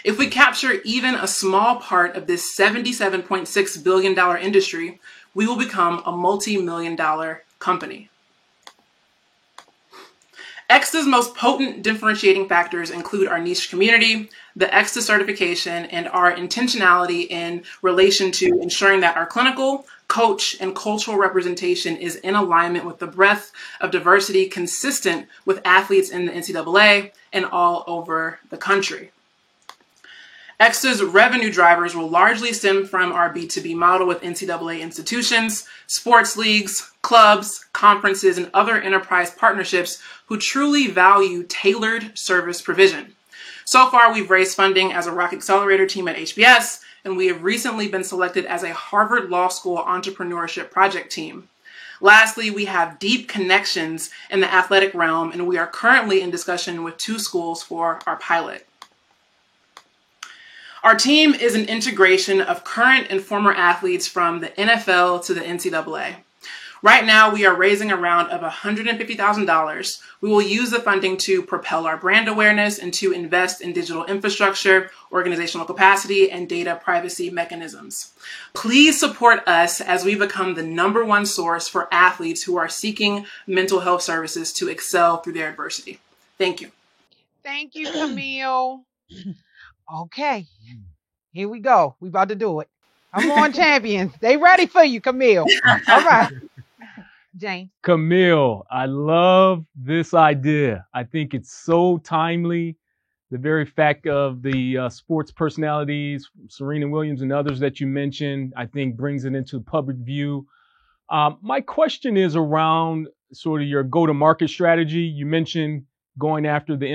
If we capture even a small part of this $77.6 billion industry, we will become a multi-million-dollar company. EXTA's most potent differentiating factors include our niche community, the EXTA certification, and our intentionality in relation to ensuring that our clinical, coach, and cultural representation is in alignment with the breadth of diversity consistent with athletes in the NCAA and all over the country. EXTA's revenue drivers will largely stem from our B2B model with NCAA institutions, sports leagues, clubs, conferences, and other enterprise partnerships who truly value tailored service provision. So far, we've raised funding as a Rock Accelerator team at HBS, and we have recently been selected as a Harvard Law School entrepreneurship project team. Lastly, we have deep connections in the athletic realm, and we are currently in discussion with 2 schools for our pilot. Our team is an integration of current and former athletes from the NFL to the NCAA. Right now, we are raising a round of $150,000. We will use the funding to propel our brand awareness and to invest in digital infrastructure, organizational capacity, and data privacy mechanisms. Please support us as we become the #1 source for athletes who are seeking mental health services to excel through their adversity. Thank you. Thank you, Camille. Okay, here we go. We about to do it. I'm on champions. They ready for you, Camille. All right. James. Camille, I love this idea. I think it's so timely. The very fact of the sports personalities, Serena Williams and others that you mentioned, I think brings it into public view. My question is around sort of your go-to-market strategy. You mentioned going after the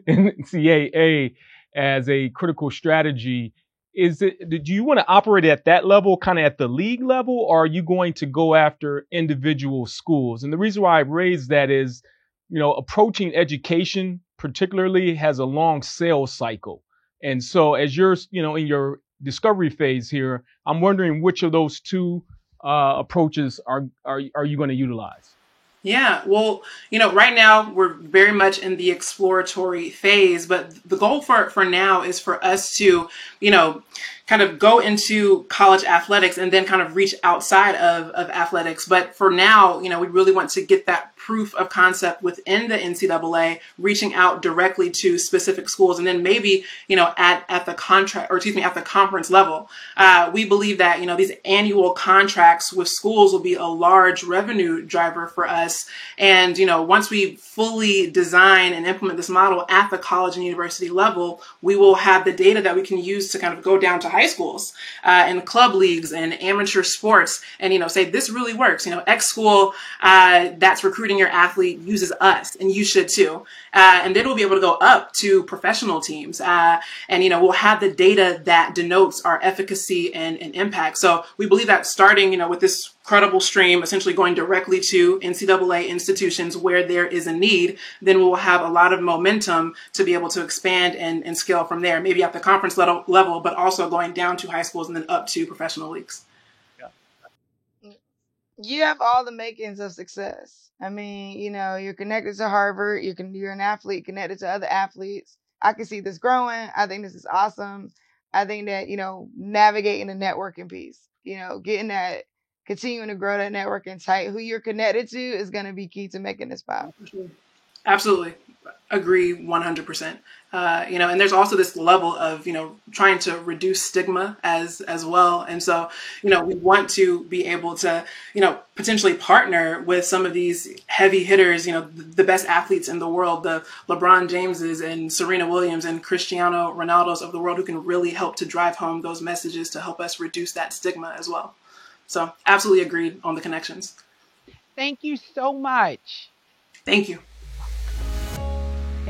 NCAA as a critical strategy. Do you want to operate at that level, kind of at the league level, or are you going to go after individual schools? And the reason why I raised that is, approaching education particularly has a long sales cycle. And so as you're, in your discovery phase here, I'm wondering which of those 2 approaches are you going to utilize? Yeah, well, right now we're very much in the exploratory phase, but the goal for now is for us to, kind of go into college athletics and then kind of reach outside of athletics. But for now, we really want to get that proof of concept within the NCAA, reaching out directly to specific schools, and then maybe, at the conference level. We believe that, these annual contracts with schools will be a large revenue driver for us. And, once we fully design and implement this model at the college and university level, we will have the data that we can use to kind of go down to high schools and club leagues and amateur sports and, say this really works. X school that's recruiting your athlete uses us, and you should too. And then we'll be able to go up to professional teams. And, we'll have the data that denotes our efficacy and impact. So we believe that starting, with this credible stream, essentially going directly to NCAA institutions where there is a need, then we'll have a lot of momentum to be able to expand and scale from there, maybe at the conference level, but also going down to high schools and then up to professional leagues. You have all the makings of success. I mean, you're connected to Harvard. You're an athlete connected to other athletes. I can see this growing. I think this is awesome. I think that, navigating the networking piece, getting that, continuing to grow that networking tight, who you're connected to is going to be key to making this pop. Absolutely. Agree 100%. And there's also this level of, trying to reduce stigma as well. And so, we want to be able to, potentially partner with some of these heavy hitters, the best athletes in the world, the LeBron Jameses and Serena Williams and Cristiano Ronaldo's of the world, who can really help to drive home those messages to help us reduce that stigma as well. So absolutely agreed on the connections. Thank you so much. Thank you.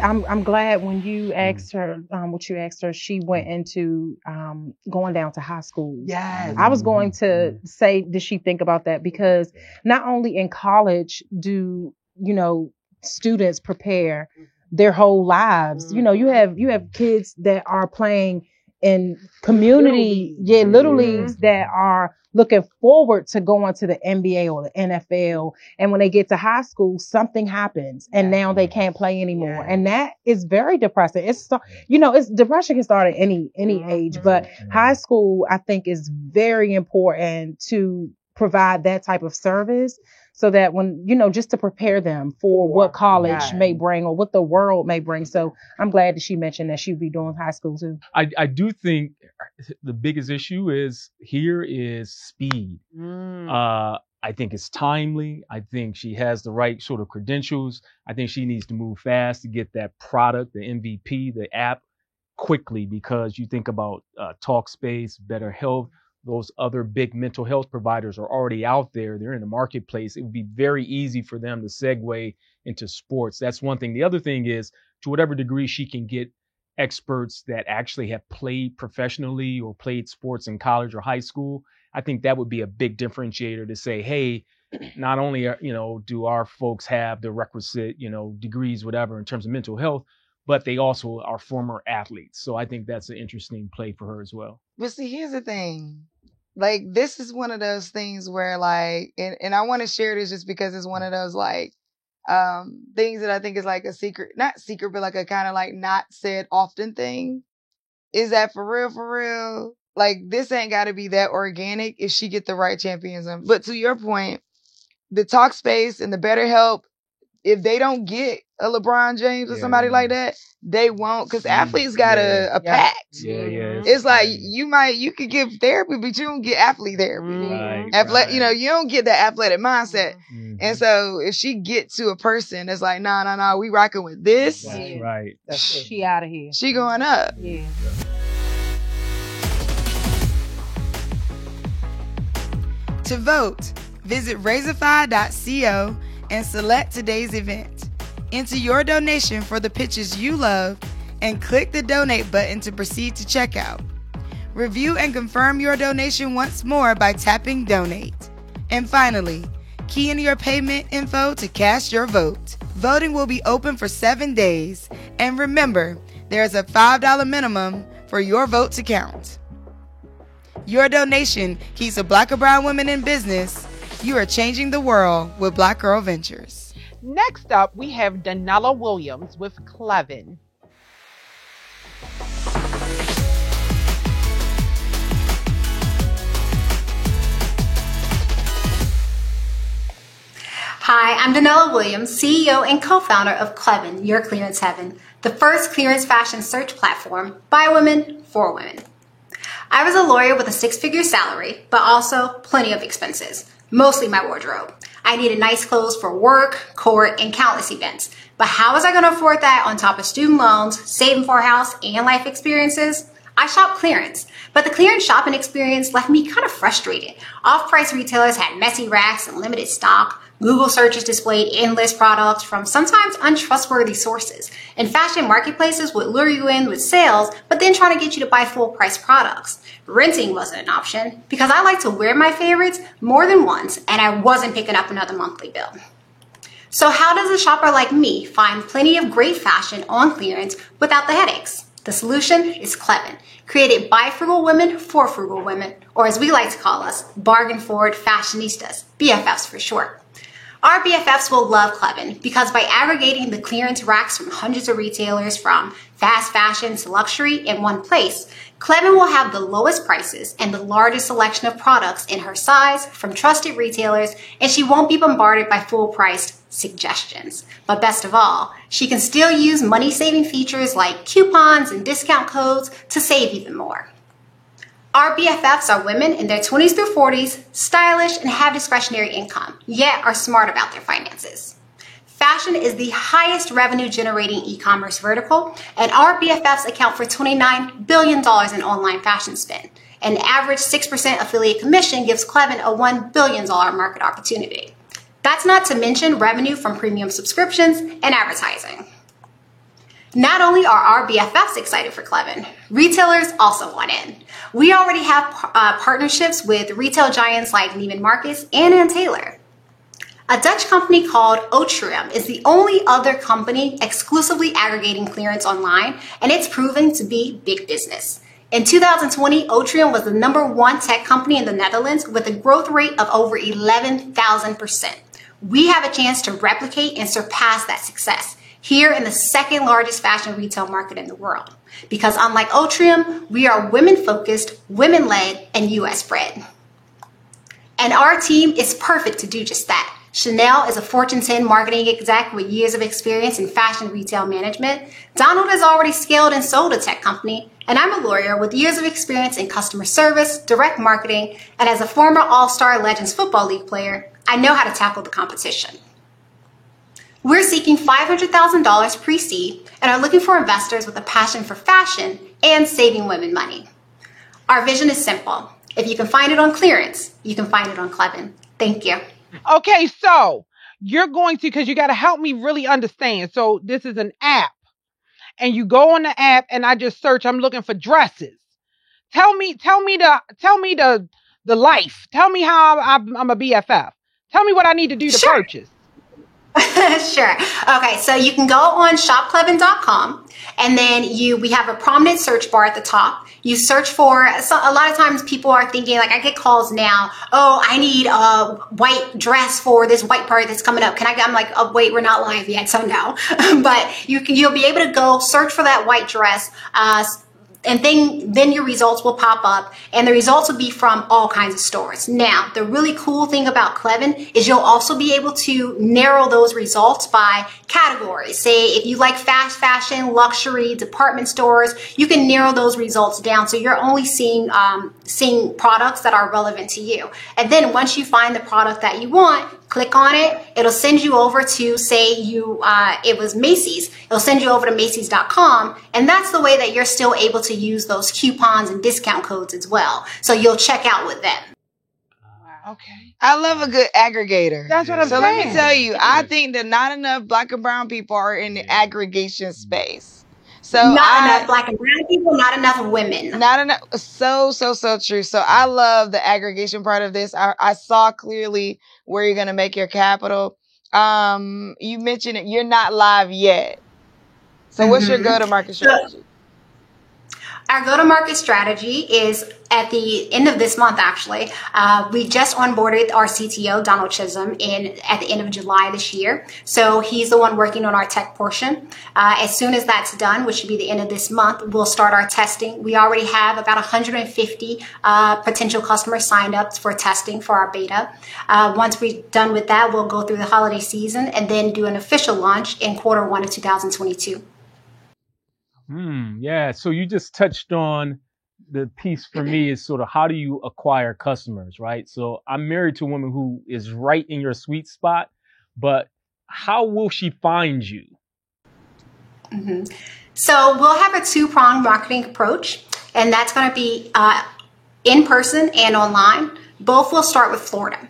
I'm glad when you asked her what you asked her, she went into going down to high schools. Yes. I was going to say, did she think about that? Because not only in college do, students prepare their whole lives. You know, you have kids that are playing in community, little leagues that are looking forward to going to the NBA or the NFL. And when they get to high school, something happens and now they can't play anymore. And that is very depressing. It's, you know, depression can start at any age, but high school, I think, is very important to provide that type of service so that when, you know, just to prepare them for what college may bring or what the world may bring. So I'm glad that she mentioned that she'd be doing high school too. I do think the biggest issue is speed. I think it's timely. I think she has the right sort of credentials. I think she needs to move fast to get that product, the MVP, the app, quickly, because you think about Talkspace, Better Health, those other big mental health providers are already out there. They're in the marketplace. It would be very easy for them to segue into sports. That's one thing. The other thing is, to whatever degree she can get experts that actually have played professionally or played sports in college or high school, I think that would be a big differentiator to say, hey, not only do our folks have the requisite, degrees, whatever, in terms of mental health, but they also are former athletes. So I think that's an interesting play for her as well. But see, here's the thing. Like, this is one of those things where, like, and I want to share this just because it's one of those, like, things that I think is like a secret, not secret, but like a kind of like not said often thing, is that for real, like, this ain't got to be that organic if she get the right champions. But to your point, the Talkspace and the BetterHelp, if they don't get a LeBron James or somebody like that, they won't, because athletes got a pact. It's like you could give therapy, but you don't get athlete therapy. You don't get that athletic mindset. And so if she get to a person that's like, nah, we rocking with this. That's right. That's it. She out of here. She going up. Yeah. To vote, visit Razorfy.co and select today's event. Enter your donation for the pitches you love and click the donate button to proceed to checkout. Review and confirm your donation once more by tapping donate. And finally, key in your payment info to cast your vote. Voting will be open for 7 days. And remember, there's a $5 minimum for your vote to count. Your donation keeps a Black or brown women in business. You are changing the world with Black Girl Ventures. Next up, we have Danella Williams with Clevin. Hi, I'm Danella Williams, CEO and co-founder of Clevin, Your Clearance Heaven, the first clearance fashion search platform by women for women. I was a lawyer with a 6-figure salary, but also plenty of expenses, mostly my wardrobe. I needed nice clothes for work, court, and countless events. But how was I going to afford that on top of student loans, saving for a house, and life experiences? I shopped clearance, but the clearance shopping experience left me kind of frustrated. Off-price retailers had messy racks and limited stock. Google searches displayed endless products from sometimes untrustworthy sources. And fashion marketplaces would lure you in with sales, but then try to get you to buy full-price products. Renting wasn't an option because I like to wear my favorites more than once, and I wasn't picking up another monthly bill. So how does a shopper like me find plenty of great fashion on clearance without the headaches? The solution is Clevin, created by frugal women for frugal women, or as we like to call us, bargain forward fashionistas, BFFs for short. Our BFFs will love Clevin because by aggregating the clearance racks from hundreds of retailers from fast fashion to luxury in one place, Clevin will have the lowest prices and the largest selection of products in her size from trusted retailers, and she won't be bombarded by full-priced suggestions. But best of all, she can still use money-saving features like coupons and discount codes to save even more. Our BFFs are women in their 20s through 40s, stylish and have discretionary income, yet are smart about their finances. Fashion is the highest revenue generating e-commerce vertical, and our BFFs account for $29 billion in online fashion spend. An average 6% affiliate commission gives Clevin a $1 billion market opportunity. That's not to mention revenue from premium subscriptions and advertising. Not only are our BFFs excited for Clevin, retailers also want in. We already have partnerships with retail giants like Neiman Marcus and Ann Taylor. A Dutch company called Otrium is the only other company exclusively aggregating clearance online, and it's proven to be big business. In 2020, Otrium was the #1 tech company in the Netherlands with a growth rate of over 11,000%. We have a chance to replicate and surpass that success here in the second largest fashion retail market in the world. Because unlike Otrium, we are women-focused, women-led, and US bred. And our team is perfect to do just that. Chanel is a Fortune 10 marketing exec with years of experience in fashion retail management. Donald has already scaled and sold a tech company. And I'm a lawyer with years of experience in customer service, direct marketing, and as a former All-Star Legends Football League player, I know how to tackle the competition. We're seeking $500,000 pre-seed and are looking for investors with a passion for fashion and saving women money. Our vision is simple. If you can find it on clearance, you can find it on Clevin. Thank you. Okay, so you're going to, because you got to help me really understand. So this is an app, and you go on the app, and I just search. I'm looking for dresses. Tell me the life. Tell me how I'm a BFF. Tell me what I need to do to purchase. Sure. Okay, so you can go on shopclevin.com, and then we have a prominent search bar at the top. You search for, so a lot of times people are thinking, like I get calls now, oh, I need a white dress for this white party that's coming up. I'm like, oh, wait, we're not live yet, so no. But you'll be able to go search for that white dress, and then your results will pop up, and the results will be from all kinds of stores. Now, the really cool thing about Clevin is you'll also be able to narrow those results by categories. Say if you like fast fashion, luxury, department stores, you can narrow those results down so you're only seeing products that are relevant to you. And then once you find the product that you want, click on it. It'll send you over to, say it was Macy's. It'll send you over to Macy's.com. And that's the way that you're still able to use those coupons and discount codes as well. So you'll check out with them. Okay. I love a good aggregator. That's what I'm saying. So let me tell you, I think that not enough Black and brown people are in the aggregation space. So not enough Black and brown people, not enough women. Not enough. So true. So I love the aggregation part of this. I saw clearly where you're going to make your capital. You mentioned it. You're not live yet. So what's your go-to-market strategy? Our go-to-market strategy is at the end of this month, actually. We just onboarded our CTO, Donald Chisholm, at the end of July this year. So he's the one working on our tech portion. As soon as that's done, which should be the end of this month, we'll start our testing. We already have about 150 potential customers signed up for testing for our beta. Once we're done with that, we'll go through the holiday season and then do an official launch in Q1 of 2022. Yeah. So you just touched on the piece for me is sort of how do you acquire customers, right? So I'm married to a woman who is right in your sweet spot, but how will she find you? So we'll have a two-pronged marketing approach, and that's going to be in person and online. Both will start with Florida.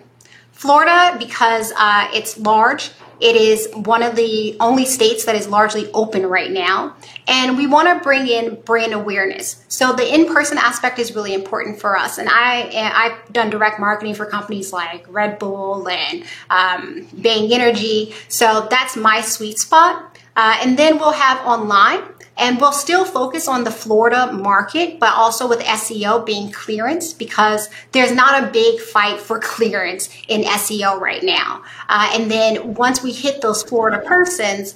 Florida, because it's large, it is one of the only states that is largely open right now. And we want to bring in brand awareness. So the in-person aspect is really important for us. And I've done direct marketing for companies like Red Bull and Bang Energy. So that's my sweet spot. And then we'll have online. And we'll still focus on the Florida market, but also with SEO being clearance, because there's not a big fight for clearance in SEO right now. And then once we hit those Florida persons,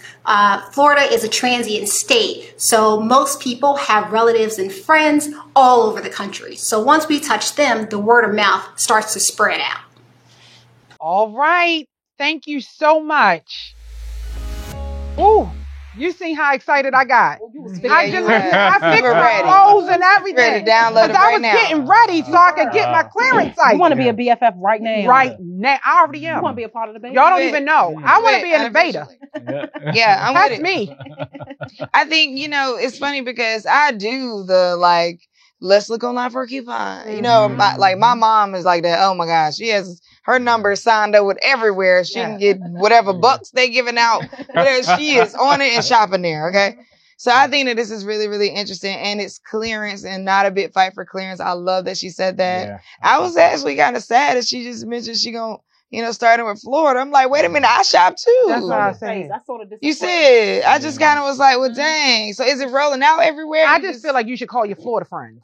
Florida is a transient state. So most people have relatives and friends all over the country. So once we touch them, the word of mouth starts to spread out. All right. Thank you so much. Ooh. You see how excited I got. I fixed my clothes and everything. Ready to download it I was getting ready so I could get my clearance site. You want to be a BFF right now. Right now. I already am. You want to be a part of the beta? Y'all don't even know. I want to be in the beta. Yeah, That's me. I think, it's funny because I do the let's look online for a coupon. My mom is like that. Oh my gosh, she has her number signed up with everywhere. She can get whatever bucks they giving out. She is on it and shopping there. Okay. So I think that this is really, really interesting, and it's clearance and not a big fight for clearance. I love that she said that. Yeah, I was actually kind of sad that she just mentioned she gonna, starting with Florida. I'm like, wait a minute, I shop too. That's what I said. I saw the You said, I just kind of was like, well, dang. So is it rolling out everywhere? I just feel like you should call your Florida friends.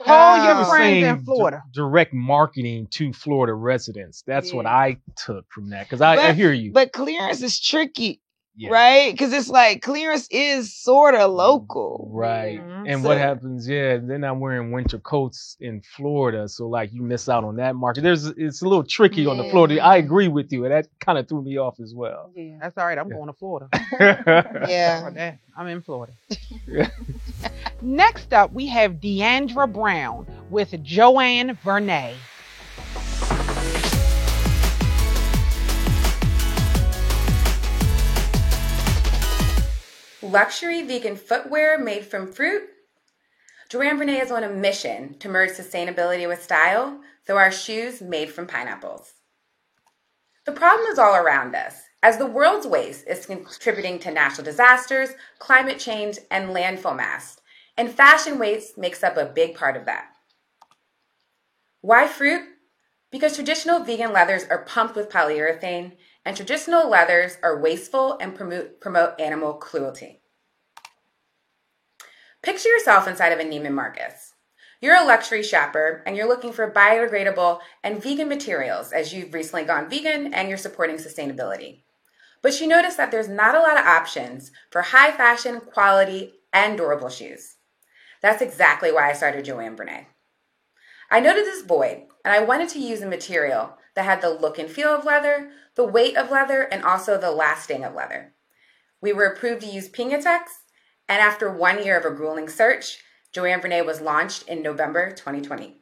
Call He your was friends saying in Florida. direct marketing to Florida residents. That's what Yeah. I took from that. Because I hear you. But clearance is tricky, Yeah. right? Because it's like clearance is sort of local. Right. Mhm. And So- what happens, they're not wearing winter coats in Florida. So like you miss out on that market. It's a little tricky on the Florida. I agree with you. And that kind of threw me off as well. Yeah. That's all right. I'm going to Florida. Yeah. I'm in Florida. Next up, we have Deandra Brown with Joanne Vernay. Luxury vegan footwear made from fruit? Joanne Vernay is on a mission to merge sustainability with style through our shoes made from pineapples. The problem is all around us, as the world's waste is contributing to natural disasters, climate change, and landfill mass, and fashion waste makes up a big part of that. Why fruit? Because traditional vegan leathers are pumped with polyurethane, and traditional leathers are wasteful and promote animal cruelty. Picture yourself inside of a Neiman Marcus. You're a luxury shopper and you're looking for biodegradable and vegan materials as you've recently gone vegan and you're supporting sustainability. But you notice that there's not a lot of options for high fashion, quality, and durable shoes. That's exactly why I started Joanne Vernay. I noted this void and I wanted to use a material that had the look and feel of leather, the weight of leather, and also the lasting of leather. We were approved to use Pingatex, and after 1 year of a grueling search, Joanne Vernay was launched in November 2020.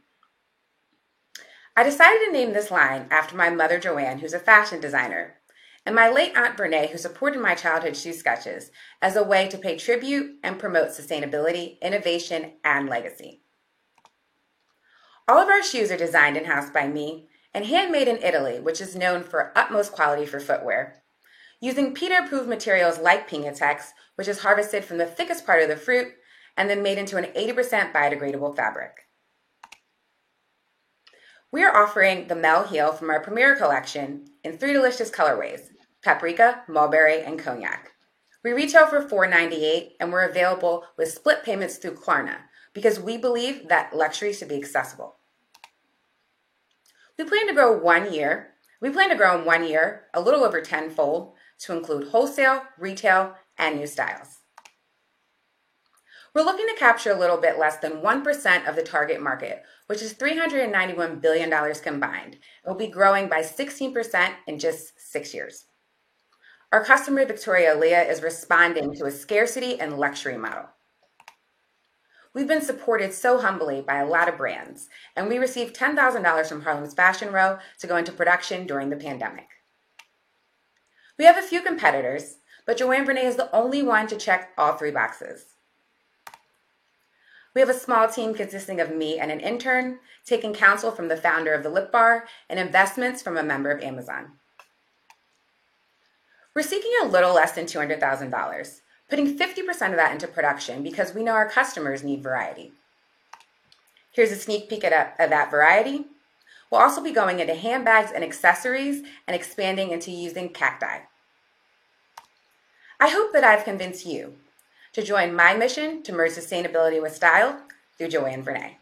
I decided to name this line after my mother Joanne, who's a fashion designer, and my late aunt Vernay, who supported my childhood shoe sketches, as a way to pay tribute and promote sustainability, innovation, and legacy. All of our shoes are designed in-house by me and handmade in Italy, which is known for utmost quality for footwear, using PETA-approved materials like Pingatex, which is harvested from the thickest part of the fruit and then made into an 80% biodegradable fabric. We are offering the Mel Heel from our Premier collection in 3 delicious colorways: paprika, mulberry, and cognac. We retail for $4.98 and we're available with split payments through Klarna because we believe that luxury should be accessible. We plan to grow in 1 year, a little over tenfold, to include wholesale, retail, and new styles. We're looking to capture a little bit less than 1% of the target market, which is $391 billion combined. It will be growing by 16% in just 6 years. Our customer, Victoria Leah, is responding to a scarcity and luxury model. We've been supported so humbly by a lot of brands, and we received $10,000 from Harlem's Fashion Row to go into production during the pandemic. We have a few competitors, but Joanne Vernay is the only one to check all 3 boxes. We have a small team consisting of me and an intern, taking counsel from the founder of the Lip Bar and investments from a member of Amazon. We're seeking a little less than $200,000, putting 50% of that into production because we know our customers need variety. Here's a sneak peek of that variety. We'll also be going into handbags and accessories and expanding into using cacti. I hope that I've convinced you to join my mission to merge sustainability with style through Joanne Vernay.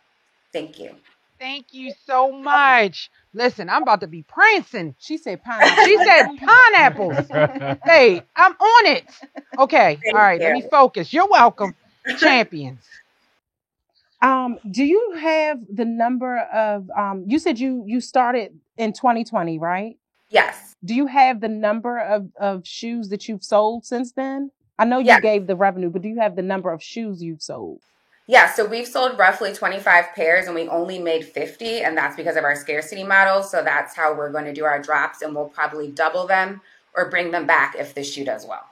Thank you. Thank you so much. Listen, I'm about to be prancing. She said pineapple. She said pineapples. Hey, I'm on it. Okay. All right. Let me focus. You're welcome. Champions. Do you have the number of, you said you started in 2020, right? Yes. Do you have the number of shoes that you've sold since then? I know you gave the revenue, but do you have the number of shoes you've sold? Yeah, so we've sold roughly 25 pairs and we only made 50, and that's because of our scarcity model. So that's how we're going to do our drops, and we'll probably double them or bring them back if the shoe does well.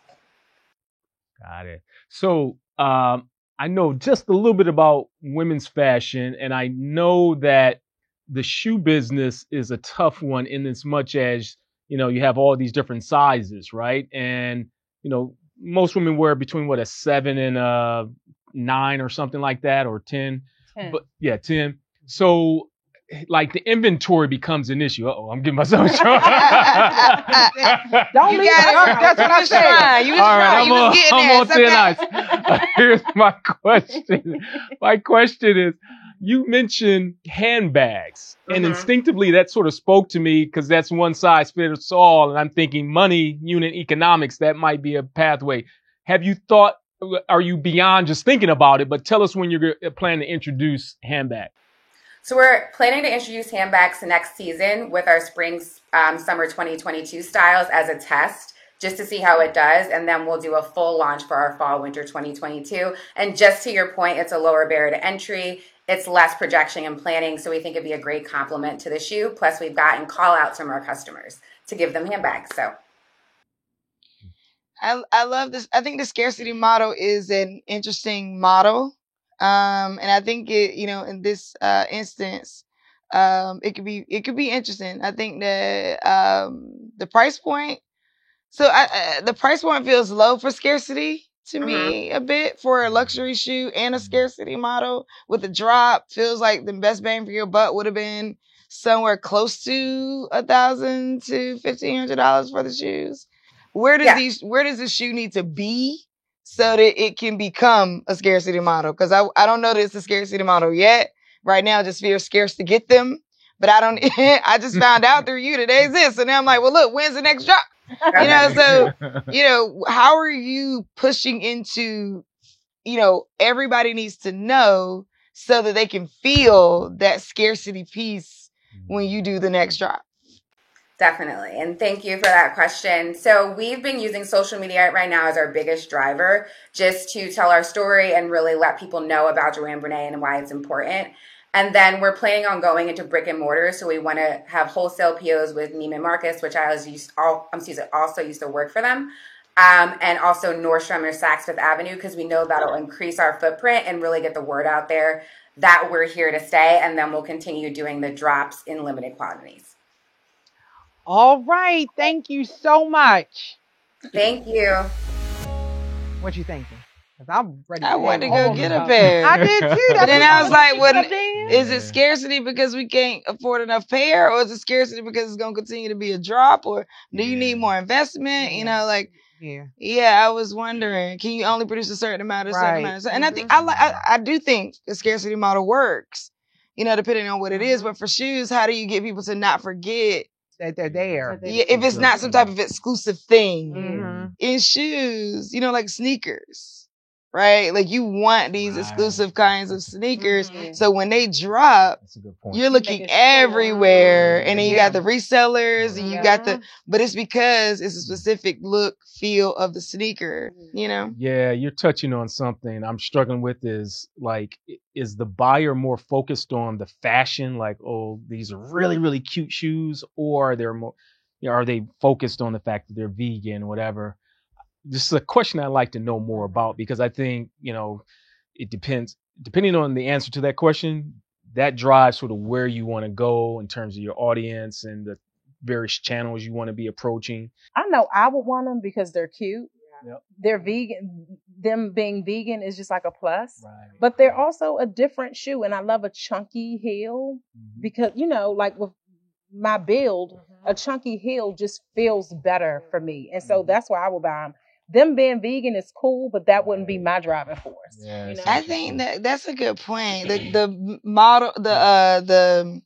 Got it. So I know just a little bit about women's fashion, and I know that the shoe business is a tough one in as much as, you have all these different sizes, right? And, most women wear between a 7 and a 9 or something like that, or 10. 10. But yeah, 10. So like the inventory becomes an issue. I'm getting myself in trouble. Don't leave it. That's what I said. You was All right, trying. You was getting I'm on there. thin ice. Here's my question. My question is, you mentioned handbags, and instinctively that sort of spoke to me because that's one size fits all, and I'm thinking money, unit economics, that might be a pathway. Have you thought, are you beyond just thinking about it, but tell us when you're planning to introduce handbags? So we're planning to introduce handbags next season with our spring, summer 2022 styles as a test, just to see how it does. And then we'll do a full launch for our fall, winter 2022. And just to your point, it's a lower barrier to entry. It's less projection and planning. So we think it'd be a great complement to the shoe. Plus we've gotten call outs from our customers to give them handbags. So I love this. I think the scarcity model is an interesting model. And I think it, in this instance, it could be interesting. I think that the price point, the price point feels low for scarcity to me a bit for a luxury shoe and a scarcity model with a drop. Feels like the best bang for your buck would have been somewhere close to $1,000 to $1,500 for the shoes. Where does this shoe need to be so that it can become a scarcity model? Because I don't know that it's a scarcity model yet. Right now, it just feels scarce to get them. But I just found out through you that they exist. And now I'm like, well, look, when's the next drop? How are you pushing into, everybody needs to know so that they can feel that scarcity piece when you do the next drop? Definitely. And thank you for that question. So we've been using social media right now as our biggest driver just to tell our story and really let people know about Joanne Bernay and why it's important. And then we're planning on going into brick and mortar. So we want to have wholesale POs with Neiman Marcus, which I also used to work for them. And also Nordstrom or Saks Fifth Avenue, because we know that'll increase our footprint and really get the word out there that we're here to stay. And then we'll continue doing the drops in limited quantities. All right. Thank you so much. Thank you. What you thinking? Because I'm ready. I wanted to go get a pair. I did too. But then I was like, is it scarcity because we can't afford enough pair? Or is it scarcity because it's going to continue to be a drop? Or do you need more investment? I was wondering, can you only produce a certain amount of certain amount? And I think I do think the scarcity model works, depending on what it is. But for shoes, how do you get people to not forget that they're there? If it's not some type of exclusive thing in shoes, like sneakers. Right? Like you want these exclusive kinds of sneakers. So when they drop, you're looking everywhere. And then you got the resellers and you got but it's because it's a specific look, feel of the sneaker, Yeah, you're touching on something I'm struggling with is the buyer more focused on the fashion? Like, oh, these are really, really cute shoes, or they're more, are they focused on the fact that they're vegan or whatever? This is a question I'd like to know more about, because I think, it depending on the answer to that question, that drives sort of where you want to go in terms of your audience and the various channels you want to be approaching. I know I would want them because they're cute. Yep. They're vegan. Them being vegan is just like a plus. Right. But they're also a different shoe. And I love a chunky heel because, like with my build, a chunky heel just feels better for me. And so that's why I will buy them. Them being vegan is cool, but that wouldn't be my driving force. Yeah, I think that's a good point. The model, the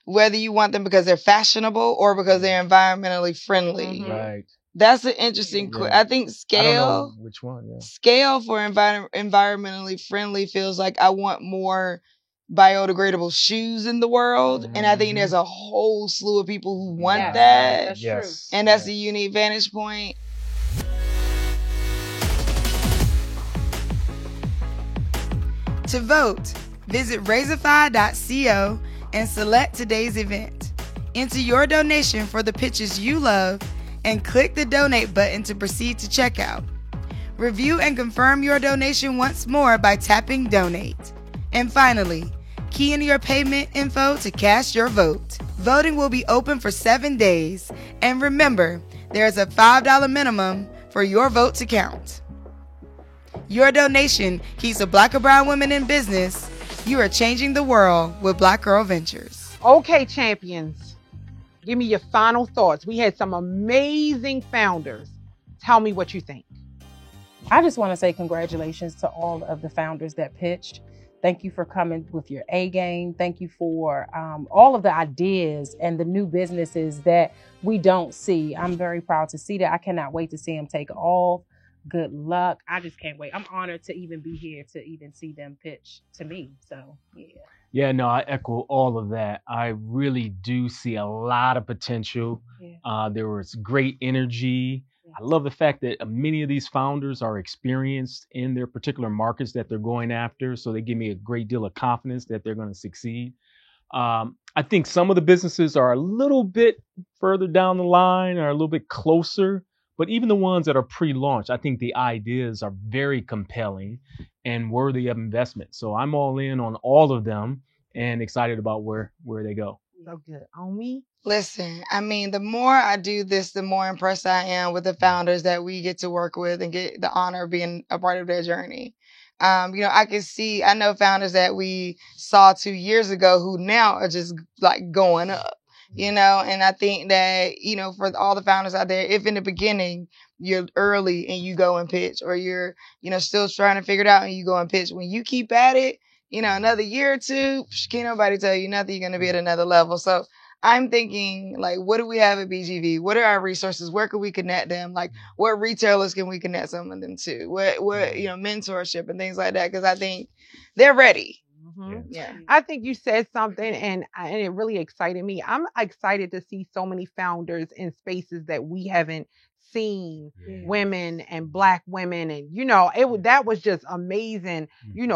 whether you want them because they're fashionable or because they're environmentally friendly. Right. That's an interesting. I think scale. I don't know which one. Yeah. Scale for environmentally friendly feels like I want more biodegradable shoes in the world, and I think there's a whole slew of people who want that. That's true. And that's a unique vantage point. To vote, visit Razorfy.co and select today's event. Enter your donation for the pitches you love and click the donate button to proceed to checkout. Review and confirm your donation once more by tapping donate. And finally, key in your payment info to cast your vote. Voting will be open for 7 days. And remember, there is a $5 minimum for your vote to count. Your donation keeps a Black or brown women in business. You are changing the world with Black Girl Ventures. Okay, champions, give me your final thoughts. We had some amazing founders. Tell me what you think. I just want to say congratulations to all of the founders that pitched. Thank you for coming with your A game. Thank you for all of the ideas and the new businesses that we don't see. I'm very proud to see that. I cannot wait to see them take off. Good luck. I just can't wait. I'm honored to even be here to even see them pitch to me. So, yeah. Yeah, no, I echo all of that. I really do see a lot of potential. Yeah. There was great energy. I love the fact that many of these founders are experienced in their particular markets that they're going after. So they give me a great deal of confidence that they're going to succeed. I think some of the businesses are a little bit further down the line or a little bit closer. But even the ones that are pre-launch, I think the ideas are very compelling and worthy of investment. So I'm all in on all of them and excited about where they go. So good. On me? Listen, I mean, the more I do this, the more impressed I am with the founders that we get to work with and get the honor of being a part of their journey. I know founders that we saw 2 years ago who now are just like going up, and I think that, for all the founders out there, if in the beginning you're early and you go and pitch, or you're, still trying to figure it out and you go and pitch, when you keep at it, another year or two, can't nobody tell you nothing. You're going to be at another level. So I'm thinking, like, what do we have at BGV? What are our resources? Where can we connect them? Like, what retailers can we connect some of them to? What mentorship and things like that? Because I think they're ready. Mm-hmm. Yeah. I think you said something and it really excited me. I'm excited to see so many founders in spaces that we haven't seen, women and Black women, and that was just amazing,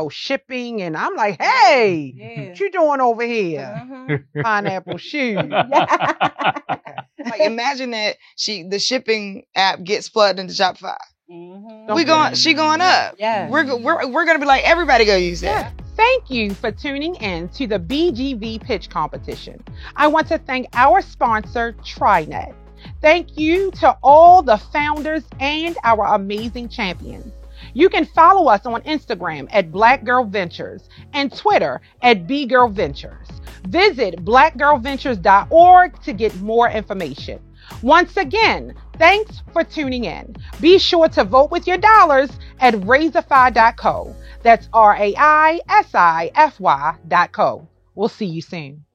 shipping, and I'm like, hey, what you doing over here? Pineapple shoes. Like, imagine that the shipping app gets plugged into Shopify. She going up. Yeah. We're gonna be like, everybody go use that. Thank you for tuning in to the BGV Pitch Competition. I want to thank our sponsor, TriNet. Thank you to all the founders and our amazing champions. You can follow us on Instagram at Black Girl Ventures and Twitter at BGirl Ventures. Visit blackgirlventures.org to get more information. Once again, thanks for tuning in. Be sure to vote with your dollars at Raisify.co. That's RAISIFY.co. We'll see you soon.